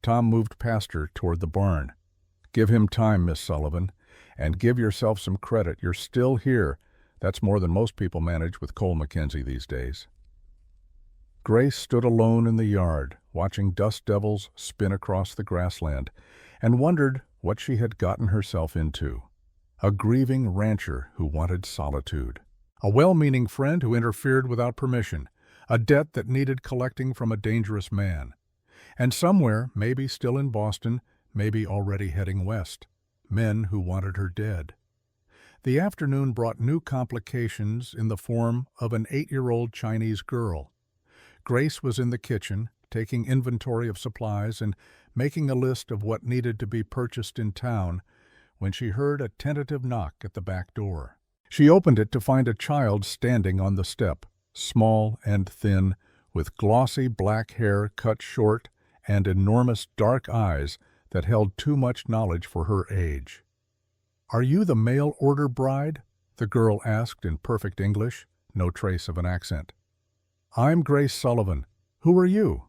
A: Tom moved past her toward the barn. "Give him time, Miss Sullivan, and give yourself some credit. You're still here. That's more than most people manage with Cole Mackenzie these days." Grace stood alone in the yard, watching dust devils spin across the grassland, and wondered what she had gotten herself into. A grieving rancher who wanted solitude. A well-meaning friend who interfered without permission. A debt that needed collecting from a dangerous man. And somewhere, maybe still in Boston, maybe already heading west, men who wanted her dead. The afternoon brought new complications in the form of an 8-year-old Chinese girl. Grace was in the kitchen, taking inventory of supplies and making a list of what needed to be purchased in town, when she heard a tentative knock at the back door. She opened it to find a child standing on the step, small and thin, with glossy black hair cut short and enormous dark eyes that held too much knowledge for her age. "Are you the mail-order bride?" the girl asked in perfect English, no trace of an accent. "I'm Grace Sullivan. Who are you?"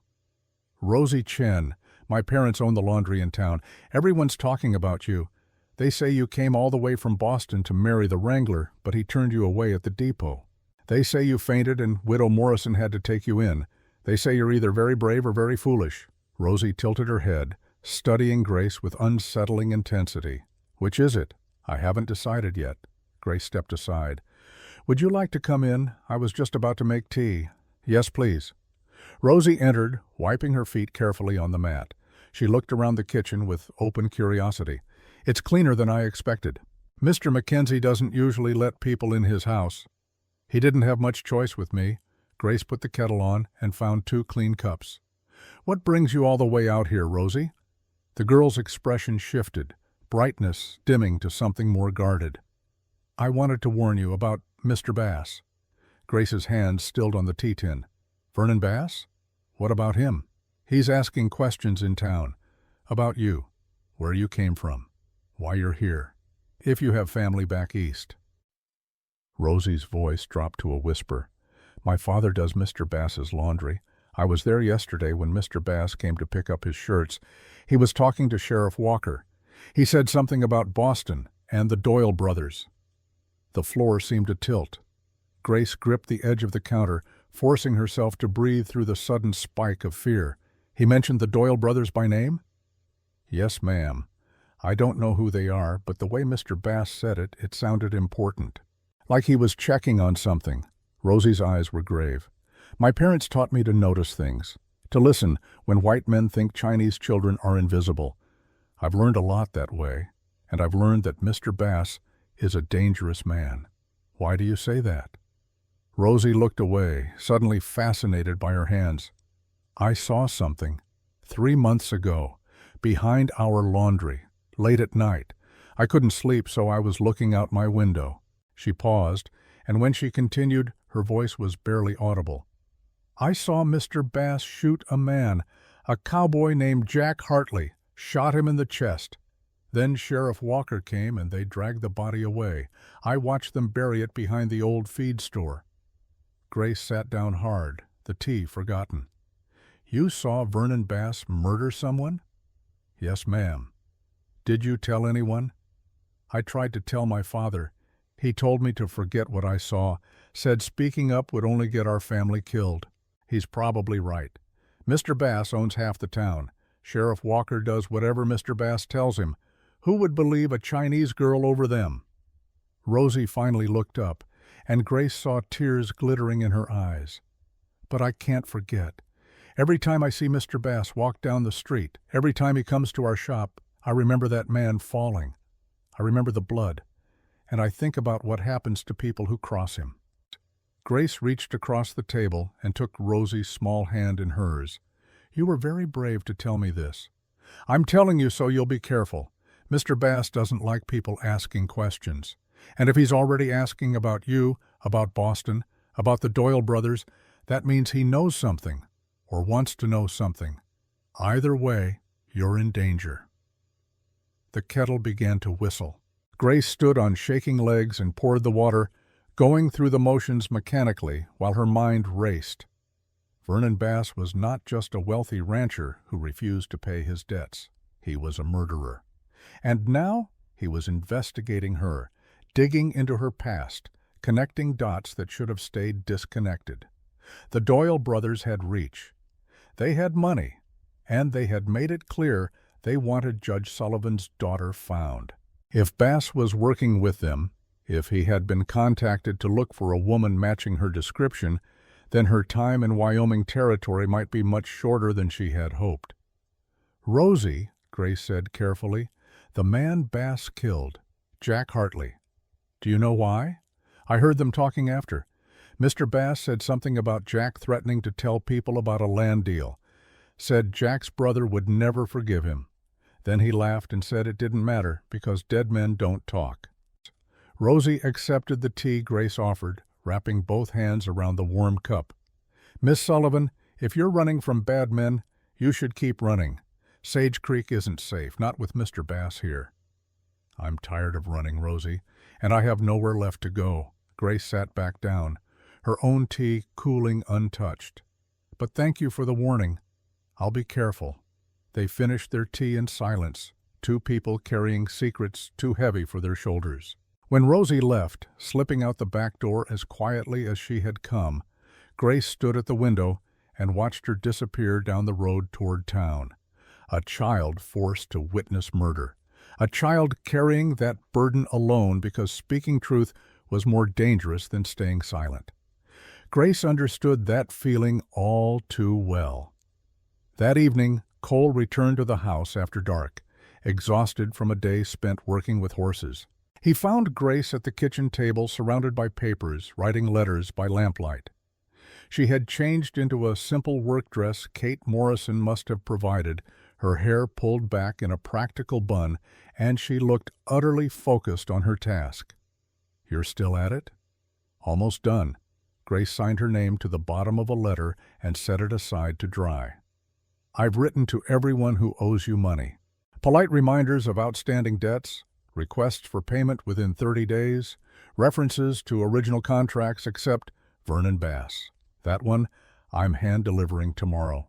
A: "Rosie Chen. My parents own the laundry in town. Everyone's talking about you. They say you came all the way from Boston to marry the wrangler, but he turned you away at the depot. They say you fainted and Widow Morrison had to take you in. They say you're either very brave or very foolish." Rosie tilted her head, studying Grace with unsettling intensity. "Which is it?" "I haven't decided yet." Grace stepped aside. "Would you like to come in? I was just about to make tea." "Yes, please." Rosie entered, wiping her feet carefully on the mat. She looked around the kitchen with open curiosity. "It's cleaner than I expected. Mr. Mackenzie doesn't usually let people in his house. He didn't have much choice with me." Grace put the kettle on and found 2 clean cups. "What brings you all the way out here, Rosie?" The girl's expression shifted, brightness dimming to something more guarded. "I wanted to warn you about Mr. Bass." Grace's hand stilled on the tea tin. "Vernon Bass? What about him?" "He's asking questions in town. About you. Where you came from. Why you're here. If you have family back east." Rosie's voice dropped to a whisper. "My father does Mr. Bass's laundry. I was there yesterday when Mr. Bass came to pick up his shirts. He was talking to Sheriff Walker. He said something about Boston and the Doyle brothers." The floor seemed to tilt. Grace gripped the edge of the counter, forcing herself to breathe through the sudden spike of fear. "He mentioned the Doyle brothers by name?" "Yes, ma'am. I don't know who they are, but the way Mr. Bass said it, it sounded important. Like he was checking on something." Rosie's eyes were grave. "My parents taught me to notice things, to listen when white men think Chinese children are invisible. I've learned a lot that way, and I've learned that Mr. Bass is a dangerous man." "Why do you say that?" Rosie looked away, suddenly fascinated by her hands. "I saw something 3 months ago, behind our laundry, late at night. I couldn't sleep, so I was looking out my window." She paused, and when she continued, her voice was barely audible. "I saw Mr. Bass shoot a man. A cowboy named Jack Hartley shot him in the chest. Then Sheriff Walker came and they dragged the body away. I watched them bury it behind the old feed store." Grace sat down hard, the tea forgotten. "You saw Vernon Bass murder someone?" "Yes, ma'am." "Did you tell anyone?" "I tried to tell my father. He told me to forget what I saw, said speaking up would only get our family killed. He's probably right. Mr. Bass owns half the town. Sheriff Walker does whatever Mr. Bass tells him. Who would believe a Chinese girl over them?" Rosie finally looked up, and Grace saw tears glittering in her eyes. "But I can't forget. Every time I see Mr. Bass walk down the street, every time he comes to our shop, I remember that man falling. I remember the blood, and I think about what happens to people who cross him." Grace reached across the table and took Rosie's small hand in hers. "You were very brave to tell me this. I'm telling you so you'll be careful. Mr. Bass doesn't like people asking questions. And if he's already asking about you, about Boston, about the Doyle brothers, that means he knows something, or wants to know something. Either way, you're in danger." The kettle began to whistle. Grace stood on shaking legs and poured the water, going through the motions mechanically while her mind raced. Vernon Bass was not just a wealthy rancher who refused to pay his debts. He was a murderer. And now he was investigating her, digging into her past, connecting dots that should have stayed disconnected. The Doyle brothers had reach. They had money, and they had made it clear they wanted Judge Sullivan's daughter found. If Bass was working with them, if he had been contacted to look for a woman matching her description, then her time in Wyoming Territory might be much shorter than she had hoped. "Rosie," Grace said carefully, "the man Bass killed, Jack Hartley. Do you know why? I heard them talking after. Mr. Bass said something about Jack threatening to tell people about a land deal. Said Jack's brother would never forgive him. Then he laughed and said it didn't matter because dead men don't talk." Rosie accepted the tea Grace offered, wrapping both hands around the warm cup. "Miss Sullivan, if you're running from bad men, you should keep running. Sage Creek isn't safe, not with Mr. Bass here." "I'm tired of running, Rosie, and I have nowhere left to go." Grace sat back down, her own tea cooling untouched. "But thank you for the warning. I'll be careful." They finished their tea in silence, two people carrying secrets too heavy for their shoulders. When Rosie left, slipping out the back door as quietly as she had come, Grace stood at the window and watched her disappear down the road toward town. A child forced to witness murder. A child carrying that burden alone because speaking truth was more dangerous than staying silent. Grace understood that feeling all too well. That evening, Cole returned to the house after dark, exhausted from a day spent working with horses. He found Grace at the kitchen table surrounded by papers, writing letters by lamplight. She had changed into a simple work dress Kate Morrison must have provided, her hair pulled back in a practical bun, and she looked utterly focused on her task. "You're still at it?" "Almost done." Grace signed her name to the bottom of a letter and set it aside to dry. "I've written to everyone who owes you money. Polite reminders of outstanding debts, requests for payment within 30 days, references to original contracts except Vernon Bass. That one I'm hand-delivering tomorrow."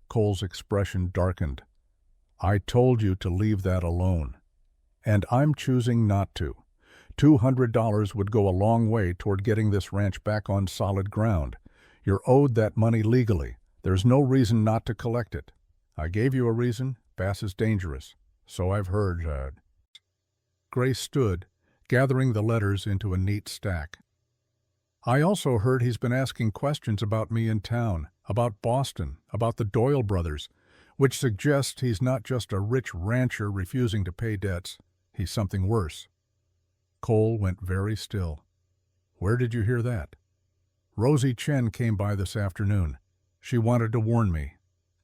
A: Cole's expression darkened. "I told you to leave that alone. And I'm choosing not to. $200 would go a long way toward getting this ranch back on solid ground. You're owed that money legally. There's no reason not to collect it. I gave you a reason. Bass is dangerous. So I've heard." Grace stood, gathering the letters into a neat stack. "I also heard he's been asking questions about me in town, about Boston, about the Doyle brothers, which suggests he's not just a rich rancher refusing to pay debts. He's something worse." Cole went very still. "Where did you hear that?" "Rosie Chen came by this afternoon. She wanted to warn me."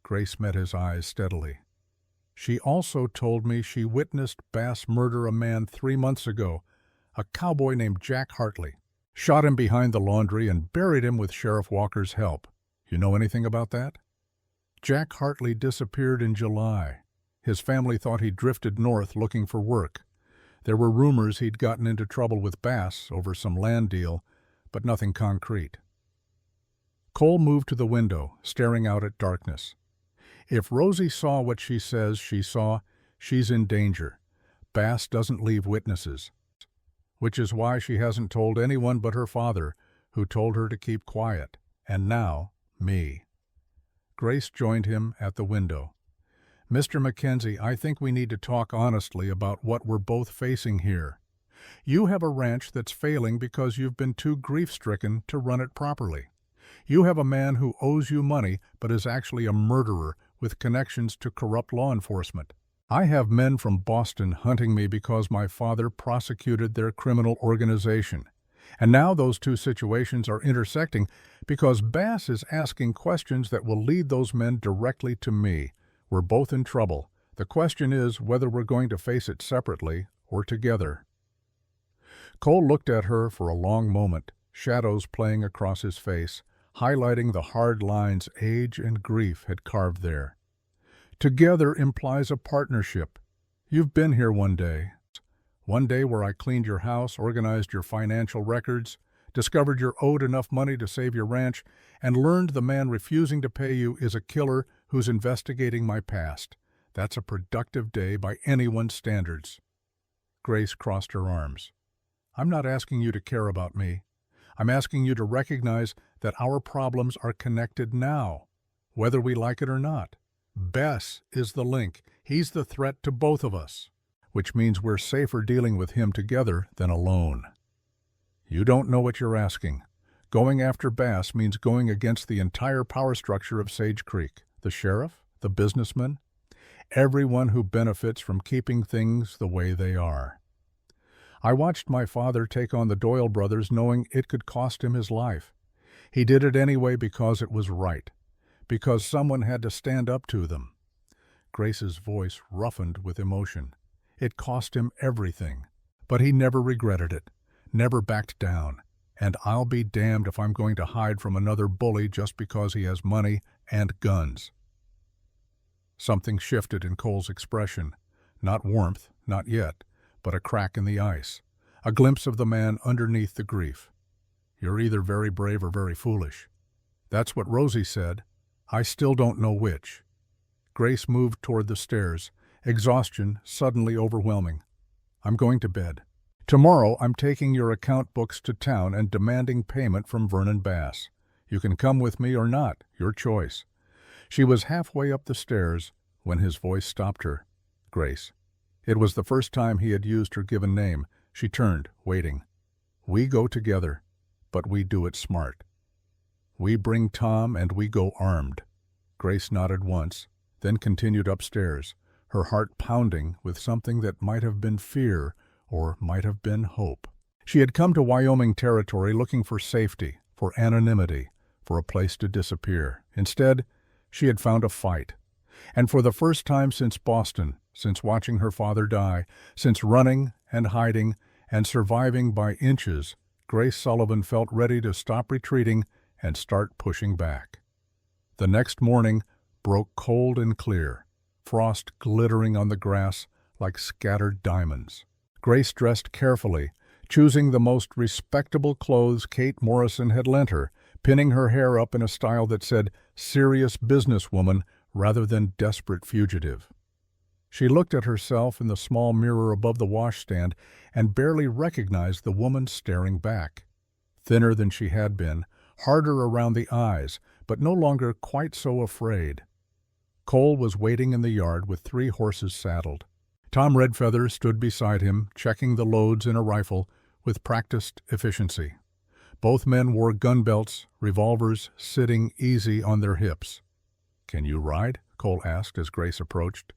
A: Grace met his eyes steadily. "She also told me she witnessed Bass murder a man 3 months ago, a cowboy named Jack Hartley. Shot him behind the laundry and buried him with Sheriff Walker's help. You know anything about that?" "Jack Hartley disappeared in July. His family thought he drifted north looking for work. There were rumors he'd gotten into trouble with Bass over some land deal, but nothing concrete." Cole moved to the window, staring out at darkness. "If Rosie saw what she says she saw, she's in danger. Bass doesn't leave witnesses. Which is why she hasn't told anyone but her father, who told her to keep quiet. And now, me." Grace joined him at the window. "Mr. Mackenzie, I think we need to talk honestly about what we're both facing here. You have a ranch that's failing because you've been too grief-stricken to run it properly. You have a man who owes you money but is actually a murderer with connections to corrupt law enforcement. I have men from Boston hunting me because my father prosecuted their criminal organization. And now those two situations are intersecting because Bass is asking questions that will lead those men directly to me. We're both in trouble. The question is whether we're going to face it separately or together." Cole looked at her for a long moment, shadows playing across his face, highlighting the hard lines age and grief had carved there. "Together implies a partnership. You've been here one day where I cleaned your house, organized your financial records, discovered you're owed enough money to save your ranch, and learned the man refusing to pay you is a killer who's investigating my past. That's a productive day by anyone's standards." Grace crossed her arms. "I'm not asking you to care about me. I'm asking you to recognize that our problems are connected now, whether we like it or not. Bess is the link. He's the threat to both of us, which means we're safer dealing with him together than alone. You don't know what you're asking. Going after Bass means going against the entire power structure of Sage Creek, the sheriff, the businessman, everyone who benefits from keeping things the way they are. I watched my father take on the Doyle brothers knowing it could cost him his life. He did it anyway because it was right, because someone had to stand up to them. Grace's voice roughened with emotion. It cost him everything, but he never regretted it, never backed down. And I'll be damned if I'm going to hide from another bully just because he has money and guns. Something shifted in Cole's expression. Not warmth, not yet, but a crack in the ice, a glimpse of the man underneath the grief. You're either very brave or very foolish. That's what Rosie said. I still don't know which. Grace moved toward the stairs, exhaustion suddenly overwhelming. I'm going to bed. Tomorrow I'm taking your account books to town and demanding payment from Vernon Bass. You can come with me or not, your choice. She was halfway up the stairs when his voice stopped her. Grace. It was the first time he had used her given name. She turned, waiting. We go together, but we do it smart. We bring Tom and we go armed. Grace nodded once, then continued upstairs, her heart pounding with something that might have been fear or might have been hope. She had come to Wyoming territory looking for safety, for anonymity, for a place to disappear. Instead, she had found a fight. And for the first time since Boston, since watching her father die, since running and hiding and surviving by inches, Grace Sullivan felt ready to stop retreating and start pushing back. The next morning broke cold and clear, frost glittering on the grass like scattered diamonds. Grace dressed carefully, choosing the most respectable clothes Kate Morrison had lent her, pinning her hair up in a style that said serious businesswoman rather than desperate fugitive. She looked at herself in the small mirror above the washstand and barely recognized the woman staring back. Thinner than she had been, harder around the eyes, but no longer quite so afraid. Cole was waiting in the yard with 3 horses saddled. Tom Redfeather stood beside him, checking the loads in a rifle with practiced efficiency. Both men wore gun belts, revolvers sitting easy on their hips. "Can you ride?" Cole asked as Grace approached.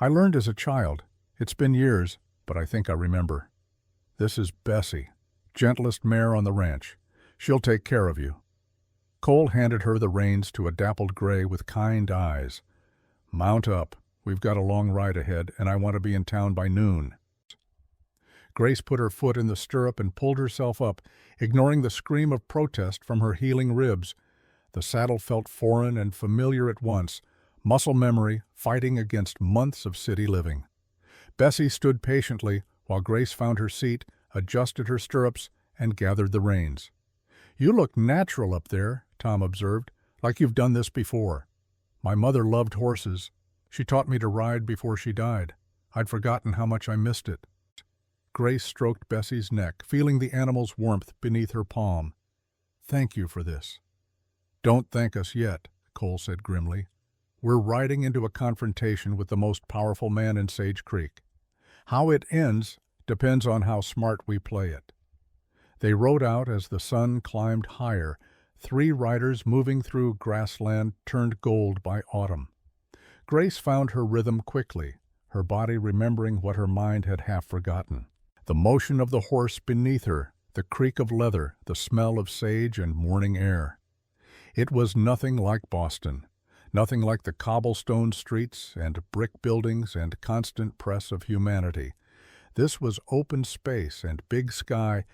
A: "I learned as a child. It's been years, but I think I remember. This is Bessie, gentlest mare on the ranch. She'll take care of you." Cole handed her the reins to a dappled gray with kind eyes. "Mount up. We've got a long ride ahead, and I want to be in town by noon." Grace put her foot in the stirrup and pulled herself up, ignoring the scream of protest from her healing ribs. The saddle felt foreign and familiar at once, muscle memory fighting against months of city living. Bessie stood patiently while Grace found her seat, adjusted her stirrups, and gathered the reins. "You look natural up there," Tom observed, "like you've done this before. My mother loved horses. She taught me to ride before she died. I'd forgotten how much I missed it." Grace stroked Bessie's neck, feeling the animal's warmth beneath her palm. "Thank you for this." "Don't thank us yet," Cole said grimly. "We're riding into a confrontation with the most powerful man in Sage Creek. How it ends depends on how smart we play it." They rode out as the sun climbed higher, 3 riders moving through grassland turned gold by autumn. Grace found her rhythm quickly, her body remembering what her mind had half forgotten. The motion of the horse beneath her, the creak of leather, the smell of sage and morning air. It was nothing like Boston, nothing like the cobblestone streets and brick buildings and constant press of humanity. This was open space and big sky,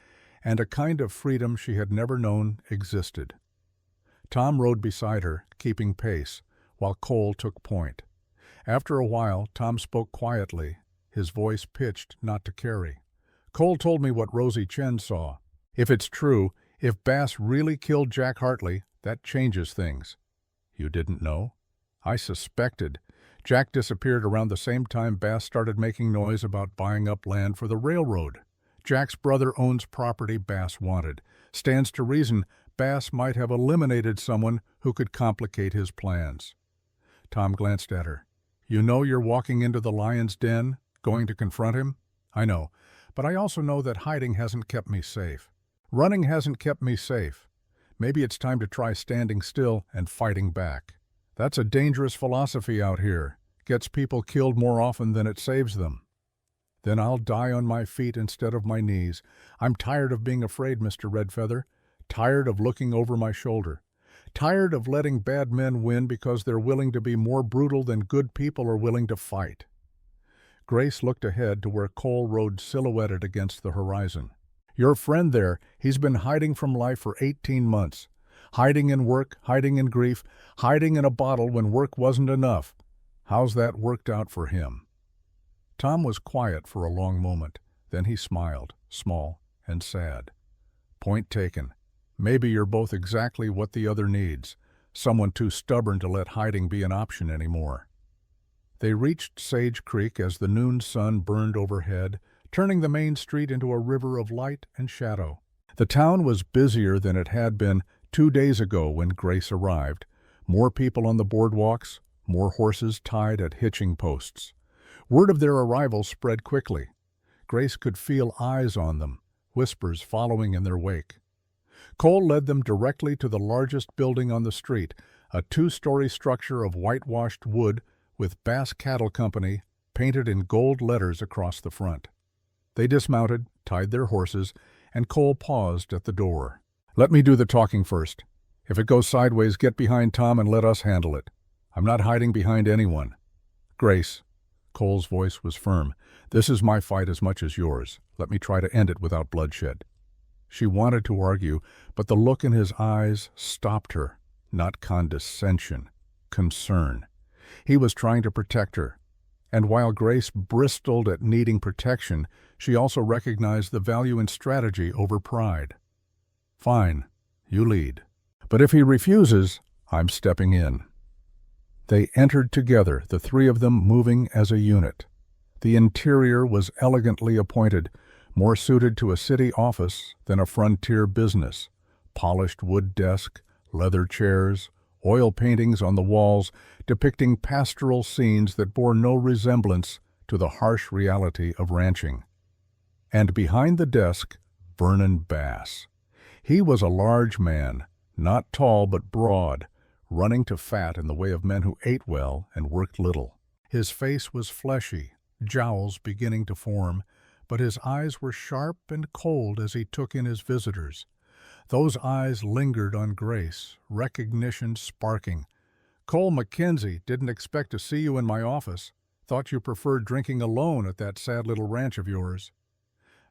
A: and a kind of freedom she had never known existed. Tom rode beside her, keeping pace, while Cole took point. After a while, Tom spoke quietly, his voice pitched not to carry. "Cole told me what Rosie Chen saw. If it's true, if Bass really killed Jack Hartley, that changes things." "You didn't know?" "I suspected. Jack disappeared around the same time Bass started making noise about buying up land for the railroad. Jack's brother owns property Bass wanted. Stands to reason Bass might have eliminated someone who could complicate his plans. Tom glanced at her. You know you're walking into the lion's den, going to confront him? I know, but I also know that hiding hasn't kept me safe. Running hasn't kept me safe. Maybe it's time to try standing still and fighting back. That's a dangerous philosophy out here. Gets people killed more often than it saves them. Then I'll die on my feet instead of my knees. I'm tired of being afraid, Mr. Redfeather. Tired of looking over my shoulder. Tired of letting bad men win because they're willing to be more brutal than good people are willing to fight. Grace looked ahead to where Cole rode silhouetted against the horizon. Your friend there, he's been hiding from life for 18 months. Hiding in work, hiding in grief, hiding in a bottle when work wasn't enough. How's that worked out for him? Tom was quiet for a long moment. Then he smiled, small and sad. Point taken. Maybe you're both exactly what the other needs. Someone too stubborn to let hiding be an option anymore. They reached Sage Creek as the noon sun burned overhead, turning the main street into a river of light and shadow. The town was busier than it had been 2 days ago when Grace arrived. More people on the boardwalks, more horses tied at hitching posts. Word of their arrival spread quickly. Grace could feel eyes on them, whispers following in their wake. Cole led them directly to the largest building on the street, a 2-story structure of whitewashed wood with Bass Cattle Company painted in gold letters across the front. They dismounted, tied their horses, and Cole paused at the door. Let me do the talking first. If it goes sideways, get behind Tom and let us handle it. I'm not hiding behind anyone. Grace, Cole's voice was firm, this is my fight as much as yours. Let me try to end it without bloodshed. She wanted to argue, but the look in his eyes stopped her. Not condescension, concern. He was trying to protect her. And while Grace bristled at needing protection, she also recognized the value in strategy over pride. Fine, you lead. But if he refuses, I'm stepping in. They entered together, the three of them moving as a unit. The interior was elegantly appointed, more suited to a city office than a frontier business. Polished wood desk, leather chairs, oil paintings on the walls depicting pastoral scenes that bore no resemblance to the harsh reality of ranching. And behind the desk, Vernon Bass. He was a large man, not tall but broad, running to fat in the way of men who ate well and worked little. His face was fleshy, jowls beginning to form, but his eyes were sharp and cold as he took in his visitors. Those eyes lingered on Grace, recognition sparking. Cole Mackenzie, didn't expect to see you in my office. Thought you preferred drinking alone at that sad little ranch of yours.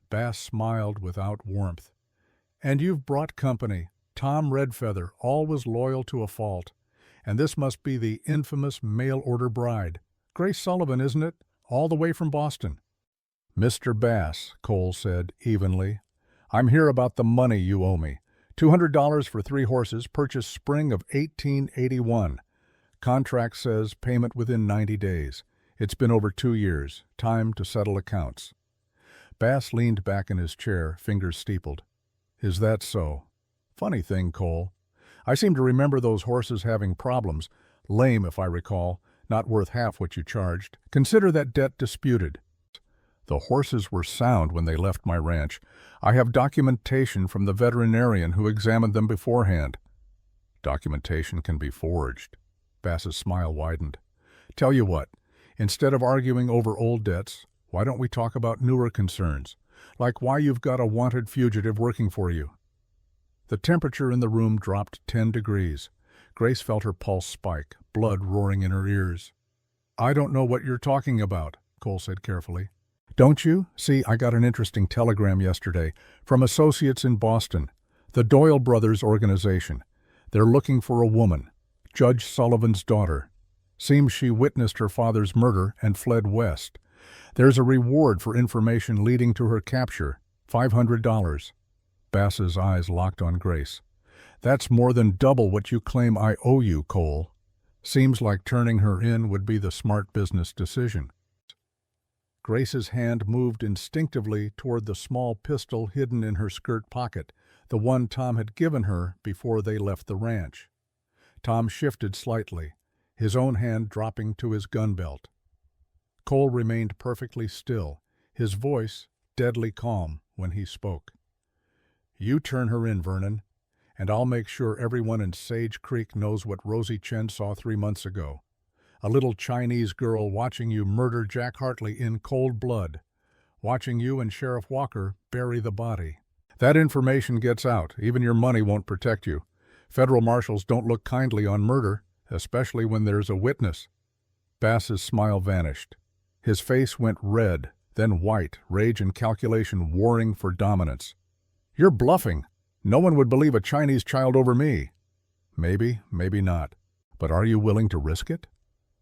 A: Bass smiled without warmth. And you've brought company. Tom Redfeather, always loyal to a fault. And this must be the infamous mail-order bride. Grace Sullivan, isn't it? All the way from Boston. Mr. Bass, Cole said evenly, I'm here about the money you owe me. $200 for 3 horses, purchased spring of 1881. Contract says payment within 90 days. It's been over 2 years. Time to settle accounts. Bass leaned back in his chair, fingers steepled. Is that so? Funny thing, Cole. I seem to remember those horses having problems. Lame, if I recall. Not worth half what you charged. Consider that debt disputed. The horses were sound when they left my ranch. I have documentation from the veterinarian who examined them beforehand. Documentation can be forged. Bass's smile widened. Tell you what, instead of arguing over old debts, why don't we talk about newer concerns, like why you've got a wanted fugitive working for you? The temperature in the room dropped 10 degrees. Grace felt her pulse spike, blood roaring in her ears. I don't know what you're talking about, Cole said carefully. Don't you? See, I got an interesting telegram yesterday from associates in Boston, the Doyle Brothers organization. They're looking for a woman, Judge Sullivan's daughter. Seems she witnessed her father's murder and fled west. There's a reward for information leading to her capture, $500. Bass's eyes locked on Grace. That's more than double what you claim I owe you, Cole. Seems like turning her in would be the smart business decision. Grace's hand moved instinctively toward the small pistol hidden in her skirt pocket, the one Tom had given her before they left the ranch. Tom shifted slightly, his own hand dropping to his gun belt. Cole remained perfectly still, his voice deadly calm when he spoke. "You turn her in, Vernon, and I'll make sure everyone in Sage Creek knows what Rosie Chen saw 3 months ago. A little Chinese girl watching you murder Jack Hartley in cold blood, watching you and Sheriff Walker bury the body. That information gets out, even your money won't protect you. Federal marshals don't look kindly on murder, especially when there's a witness." Bass's smile vanished. His face went red, then white, rage and calculation warring for dominance. "You're bluffing. No one would believe a Chinese child over me." "Maybe, maybe not. But are you willing to risk it?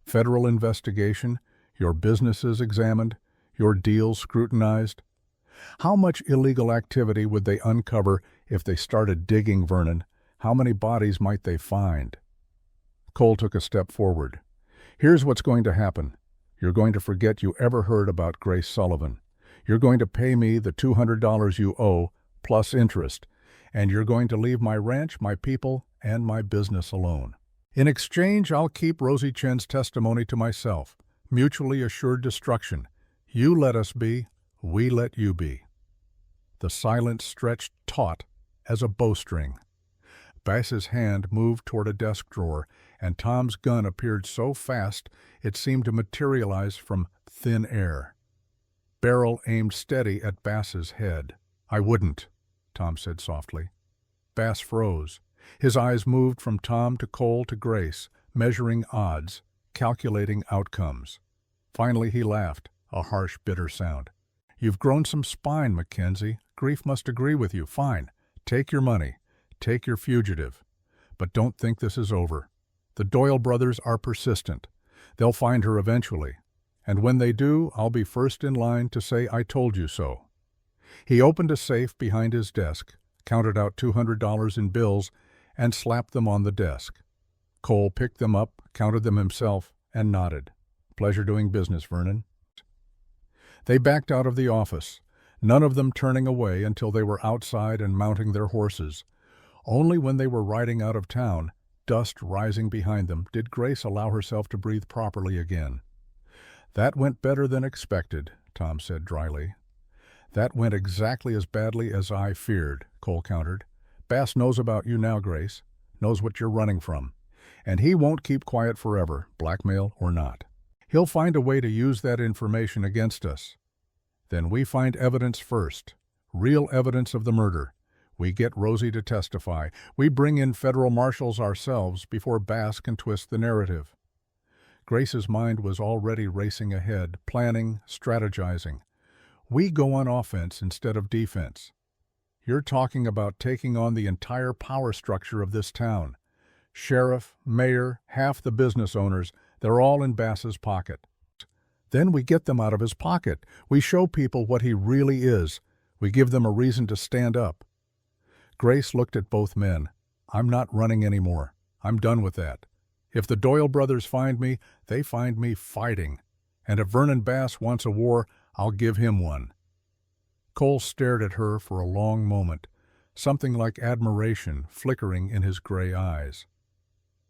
A: Federal investigation, your businesses examined, your deals scrutinized. How much illegal activity would they uncover if they started digging, Vernon? How many bodies might they find?" Cole took a step forward. "Here's what's going to happen. You're going to forget you ever heard about Grace Sullivan. You're going to pay me the $200 you owe, plus interest, and you're going to leave my ranch, my people, and my business alone. In exchange, I'll keep Rosie Chen's testimony to myself. Mutually assured destruction. You let us be, we let you be." The silence stretched taut as a bowstring. Bass's hand moved toward a desk drawer, and Tom's gun appeared so fast it seemed to materialize from thin air. Barrel aimed steady at Bass's head. "I wouldn't," Tom said softly. Bass froze. His eyes moved from Tom to Cole to Grace, measuring odds, calculating outcomes. Finally he laughed, a harsh, bitter sound. "You've grown some spine, Mackenzie. Grief must agree with you. Fine. Take your money. Take your fugitive. But don't think this is over. The Doyle brothers are persistent. They'll find her eventually. And when they do, I'll be first in line to say I told you so." He opened a safe behind his desk, counted out $200 in bills, and slapped them on the desk. Cole picked them up, counted them himself, and nodded. "Pleasure doing business, Vernon." They backed out of the office, none of them turning away until they were outside and mounting their horses. Only when they were riding out of town, dust rising behind them, did Grace allow herself to breathe properly again. "That went better than expected," Tom said dryly. "That went exactly as badly as I feared," Cole countered. "Bass knows about you now, Grace, knows what you're running from. And he won't keep quiet forever, blackmail or not. He'll find a way to use that information against us. Then we find evidence first, real evidence of the murder. We get Rosie to testify. We bring in federal marshals ourselves before Bass can twist the narrative." Grace's mind was already racing ahead, planning, strategizing. "We go on offense instead of defense. You're talking about taking on the entire power structure of this town. Sheriff, mayor, half the business owners, they're all in Bass's pocket. Then we get them out of his pocket. We show people what he really is. We give them a reason to stand up." Grace looked at both men. "I'm not running anymore. I'm done with that. If the Doyle brothers find me, they find me fighting. And if Vernon Bass wants a war, I'll give him one." Cole stared at her for a long moment, something like admiration flickering in his gray eyes.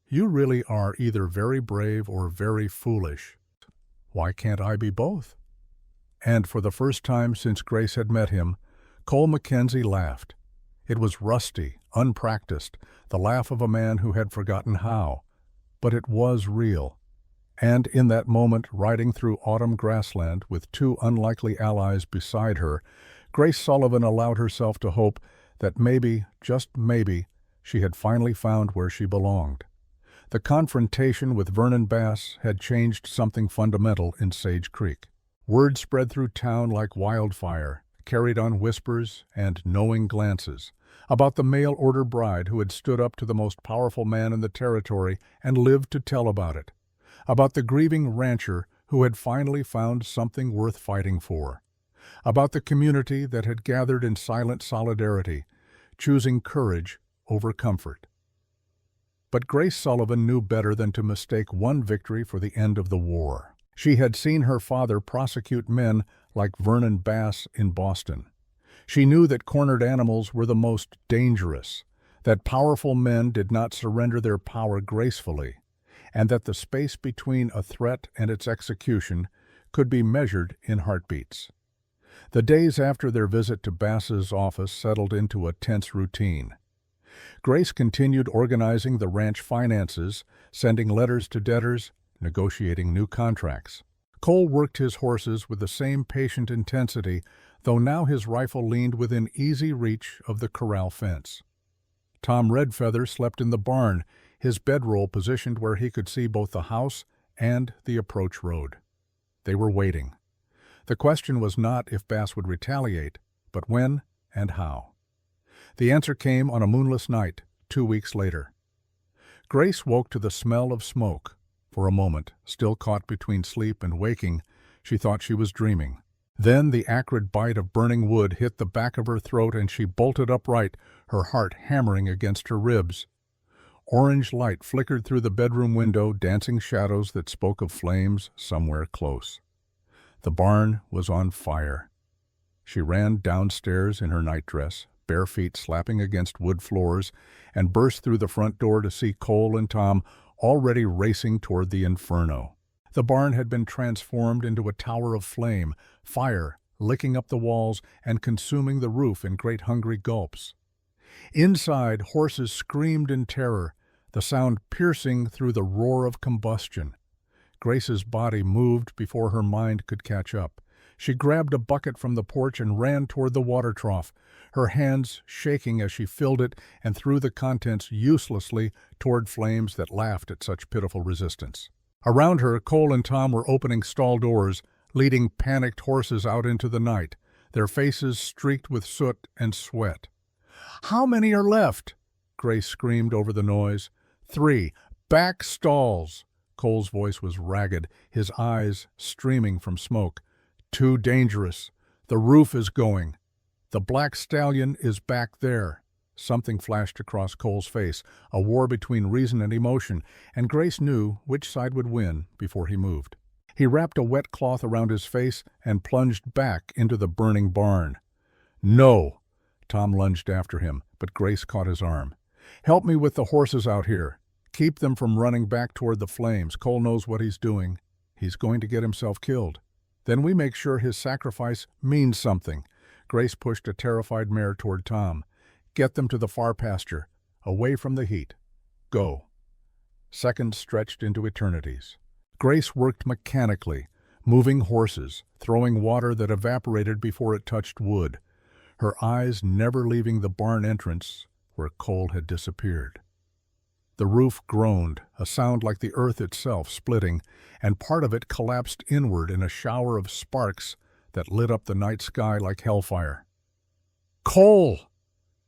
A: "You really are either very brave or very foolish. Why can't I be both?" And for the first time since Grace had met him, Cole Mackenzie laughed. It was rusty, unpracticed, the laugh of a man who had forgotten how. But it was real. And in that moment, riding through autumn grassland with two unlikely allies beside her, Grace Sullivan allowed herself to hope that maybe, just maybe, she had finally found where she belonged. The confrontation with Vernon Bass had changed something fundamental in Sage Creek. Word spread through town like wildfire, carried on whispers and knowing glances, about the mail-order bride who had stood up to the most powerful man in the territory and lived to tell about it, about the grieving rancher who had finally found something worth fighting for, about the community that had gathered in silent solidarity, choosing courage over comfort. But Grace Sullivan knew better than to mistake one victory for the end of the war. She had seen her father prosecute men like Vernon Bass in Boston. She knew that cornered animals were the most dangerous, that powerful men did not surrender their power gracefully, and that the space between a threat and its execution could be measured in heartbeats. The days after their visit to Bass's office settled into a tense routine. Grace continued organizing the ranch finances, sending letters to debtors, negotiating new contracts. Cole worked his horses with the same patient intensity, though now his rifle leaned within easy reach of the corral fence. Tom Redfeather slept in the barn, his bedroll positioned where he could see both the house and the approach road. They were waiting. The question was not if Bass would retaliate, but when and how. The answer came on a moonless night, 2 weeks later. Grace woke to the smell of smoke. For a moment, still caught between sleep and waking, she thought she was dreaming. Then the acrid bite of burning wood hit the back of her throat and she bolted upright, her heart hammering against her ribs. Orange light flickered through the bedroom window, dancing shadows that spoke of flames somewhere close. The barn was on fire. She ran downstairs in her nightdress, bare feet slapping against wood floors, and burst through the front door to see Cole and Tom already racing toward the inferno. The barn had been transformed into a tower of flame, fire licking up the walls and consuming the roof in great hungry gulps. Inside, horses screamed in terror, the sound piercing through the roar of combustion. Grace's body moved before her mind could catch up. She grabbed a bucket from the porch and ran toward the water trough, her hands shaking as she filled it and threw the contents uselessly toward flames that laughed at such pitiful resistance. Around her, Cole and Tom were opening stall doors, leading panicked horses out into the night, their faces streaked with soot and sweat. "How many are left?" Grace screamed over the noise. "3. Back stalls." Cole's voice was ragged, his eyes streaming from smoke. "Too dangerous. The roof is going. The black stallion is back there." Something flashed across Cole's face, a war between reason and emotion, and Grace knew which side would win before he moved. He wrapped a wet cloth around his face and plunged back into the burning barn. "No!" Tom lunged after him, but Grace caught his arm. "Help me with the horses out here. Keep them from running back toward the flames. Cole knows what he's doing. He's going to get himself killed. Then we make sure his sacrifice means something." Grace pushed a terrified mare toward Tom. "Get them to the far pasture, away from the heat. Go." Seconds stretched into eternities. Grace worked mechanically, moving horses, throwing water that evaporated before it touched wood, her eyes never leaving the barn entrance where Cole had disappeared. The roof groaned, a sound like the earth itself splitting, and part of it collapsed inward in a shower of sparks that lit up the night sky like hellfire. "Cole!"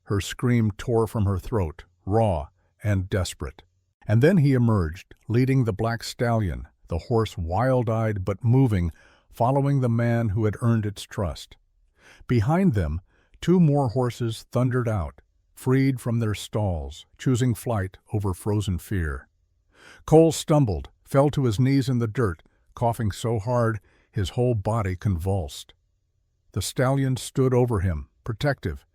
A: Her scream tore from her throat, raw and desperate. And then he emerged, leading the black stallion, the horse wild-eyed but moving, following the man who had earned its trust. Behind them, 2 more horses thundered out, freed from their stalls, choosing flight over frozen fear. Cole stumbled, fell to his knees in the dirt, coughing so hard his whole body convulsed. The stallion stood over him, protective,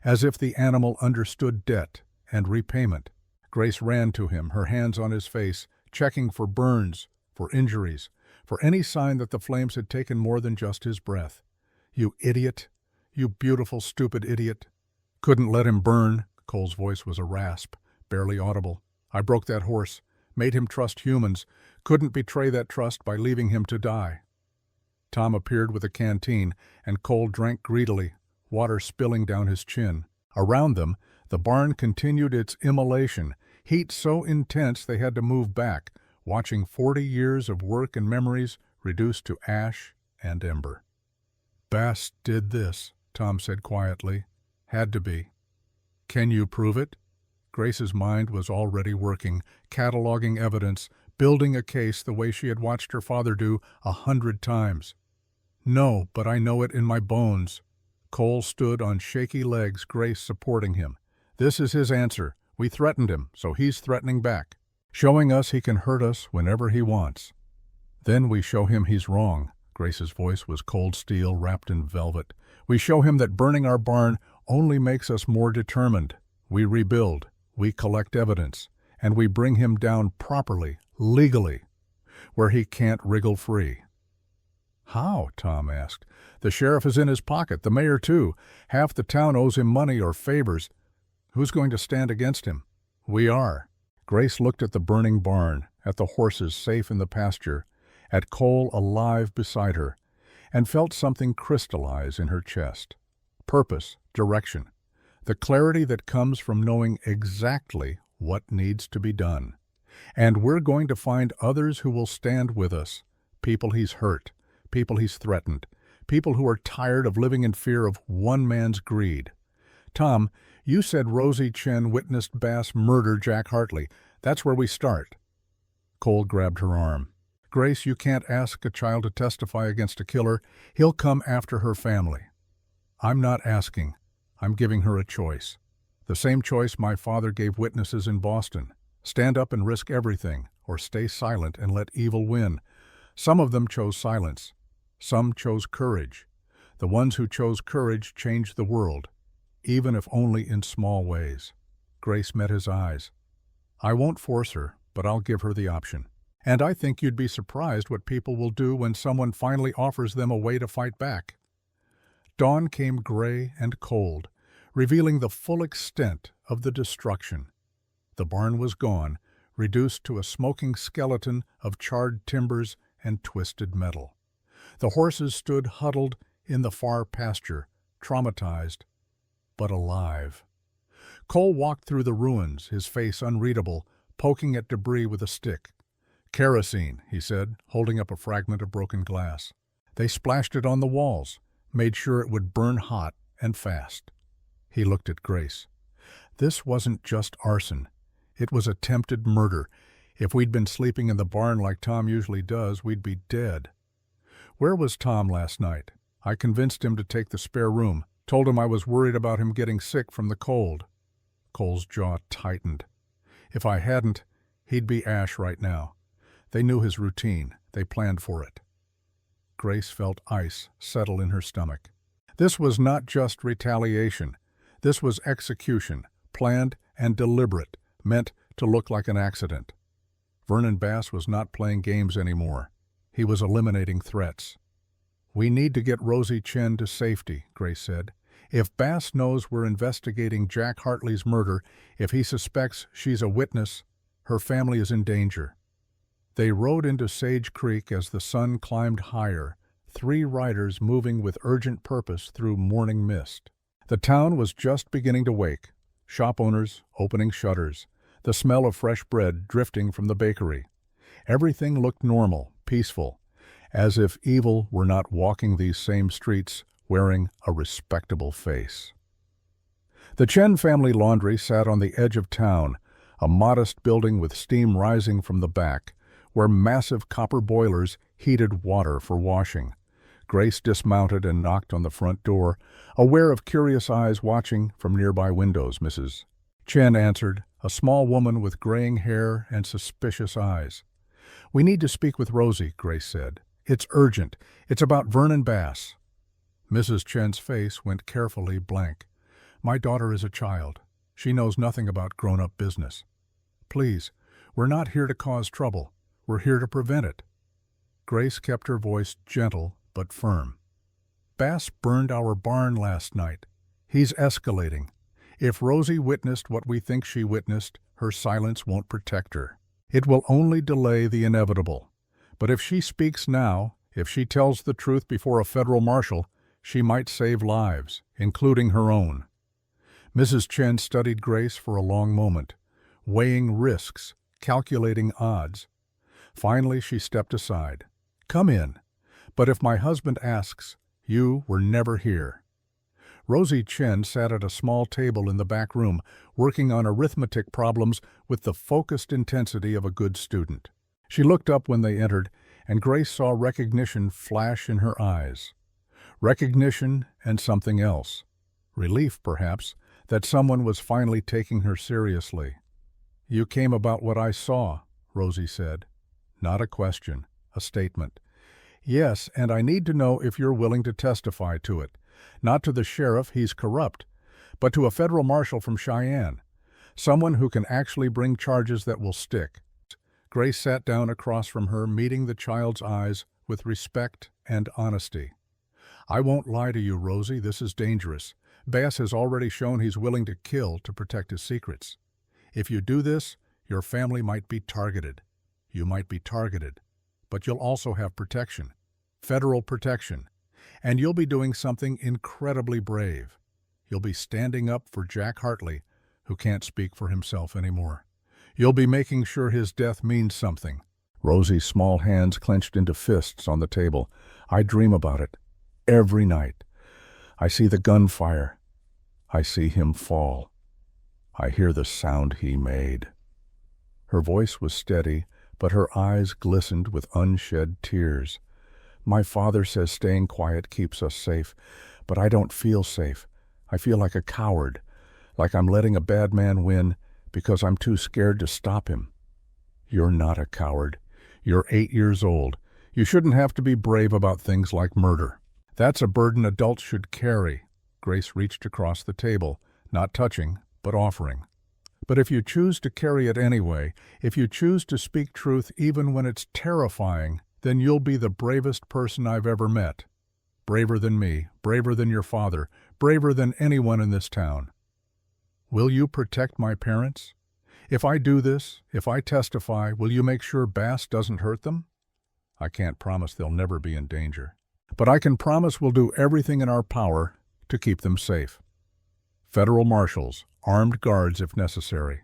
A: as if the animal understood debt and repayment. Grace ran to him, her hands on his face, checking for burns, for injuries, for any sign that the flames had taken more than just his breath. "You idiot! You beautiful, stupid idiot!" "Couldn't let him burn." Cole's voice was a rasp, barely audible. "I broke that horse, made him trust humans, couldn't betray that trust by leaving him to die." Tom appeared with a canteen, and Cole drank greedily, water spilling down his chin. Around them, the barn continued its immolation, heat so intense they had to move back, watching 40 years of work and memories reduced to ash and ember. "Bass did this," Tom said quietly. "Had to be." "Can you prove it?" Grace's mind was already working, cataloging evidence, building a case the way she had watched her father do 100 times. "No, but I know it in my bones." Cole stood on shaky legs, Grace supporting him. "This is his answer. We threatened him, so he's threatening back, showing us he can hurt us whenever he wants." Then we show him he's wrong. Grace's voice was cold steel wrapped in velvet. We show him that burning our barn only makes us more determined. We rebuild, we collect evidence, and we bring him down properly, legally, where he can't wriggle free. How? Tom asked. The sheriff is in his pocket, the mayor too. Half the town owes him money or favors. Who's going to stand against him? We are. Grace looked at the burning barn, at the horses safe in the pasture, at Cole alive beside her, and felt something crystallize in her chest. Purpose, direction, the clarity that comes from knowing exactly what needs to be done. And we're going to find others who will stand with us, people he's hurt, people he's threatened, people who are tired of living in fear of one man's greed. Tom, you said Rosie Chen witnessed Bass murder Jack Hartley. That's where we start. Cole grabbed her arm. Grace, you can't ask a child to testify against a killer. He'll come after her family. I'm not asking. I'm giving her a choice. The same choice my father gave witnesses in Boston. Stand up and risk everything, or stay silent and let evil win. Some of them chose silence. Some chose courage. The ones who chose courage changed the world, even if only in small ways. Grace met his eyes. I won't force her, but I'll give her the option. And I think you'd be surprised what people will do when someone finally offers them a way to fight back. Dawn came gray and cold, revealing the full extent of the destruction. The barn was gone, reduced to a smoking skeleton of charred timbers and twisted metal. The horses stood huddled in the far pasture, traumatized, but alive. Cole walked through the ruins, his face unreadable, poking at debris with a stick. Kerosene, he said, holding up a fragment of broken glass. They splashed it on the walls, made sure it would burn hot and fast. He looked at Grace. This wasn't just arson. It was attempted murder. If we'd been sleeping in the barn like Tom usually does, we'd be dead. Where was Tom last night? I convinced him to take the spare room, told him I was worried about him getting sick from the cold. Cole's jaw tightened. If I hadn't, he'd be ash right now. They knew his routine. They planned for it. Grace felt ice settle in her stomach. This was not just retaliation. This was execution, planned and deliberate, meant to look like an accident. Vernon Bass was not playing games anymore. He was eliminating threats. We need to get Rosie Chen to safety, Grace said. If Bass knows we're investigating Jack Hartley's murder, if he suspects she's a witness, her family is in danger. They rode into Sage Creek as the sun climbed higher, 3 riders moving with urgent purpose through morning mist. The town was just beginning to wake, shop owners opening shutters, the smell of fresh bread drifting from the bakery. Everything looked normal, peaceful, as if evil were not walking these same streets wearing a respectable face. The Chen family laundry sat on the edge of town, a modest building with steam rising from the back, where massive copper boilers heated water for washing. Grace dismounted and knocked on the front door, aware of curious eyes watching from nearby windows. Mrs. Chen answered, a small woman with graying hair and suspicious eyes. We need to speak with Rosie, Grace said. It's urgent. It's about Vernon Bass. Mrs. Chen's face went carefully blank. My daughter is a child. She knows nothing about grown-up business. Please, we're not here to cause trouble. We're here to prevent it. Grace kept her voice gentle but firm. Bass burned our barn last night. He's escalating. If Rosie witnessed what we think she witnessed, her silence won't protect her. It will only delay the inevitable. But if she speaks now, if she tells the truth before a federal marshal, she might save lives, including her own. Mrs. Chen studied Grace for a long moment, weighing risks, calculating odds. Finally, she stepped aside. Come in. But if my husband asks, you were never here. Rosie Chen sat at a small table in the back room, working on arithmetic problems with the focused intensity of a good student. She looked up when they entered, and Grace saw recognition flash in her eyes. Recognition and something else. Relief, perhaps, that someone was finally taking her seriously. You came about what I saw, Rosie said. Not a question, a statement. Yes, and I need to know if you're willing to testify to it. Not to the sheriff, he's corrupt, but to a federal marshal from Cheyenne. Someone who can actually bring charges that will stick. Grace sat down across from her, meeting the child's eyes with respect and honesty. I won't lie to you, Rosie, this is dangerous. Bass has already shown he's willing to kill to protect his secrets. If you do this, your family might be targeted. You might be targeted, but you'll also have protection, federal protection, and you'll be doing something incredibly brave. You'll be standing up for Jack Hartley, who can't speak for himself anymore. You'll be making sure his death means something. Rosie's small hands clenched into fists on the table. I dream about it every night. I see the gunfire. I see him fall. I hear the sound he made. Her voice was steady, but her eyes glistened with unshed tears. My father says staying quiet keeps us safe, but I don't feel safe. I feel like a coward, like I'm letting a bad man win because I'm too scared to stop him. You're not a coward. You're 8 years old. You shouldn't have to be brave about things like murder. That's a burden adults should carry. Grace reached across the table, not touching, but offering. But if you choose to carry it anyway, if you choose to speak truth even when it's terrifying, then you'll be the bravest person I've ever met. Braver than me, braver than your father, braver than anyone in this town. Will you protect my parents? If I do this, if I testify, will you make sure Bass doesn't hurt them? I can't promise they'll never be in danger, but I can promise we'll do everything in our power to keep them safe. Federal marshals, armed guards if necessary.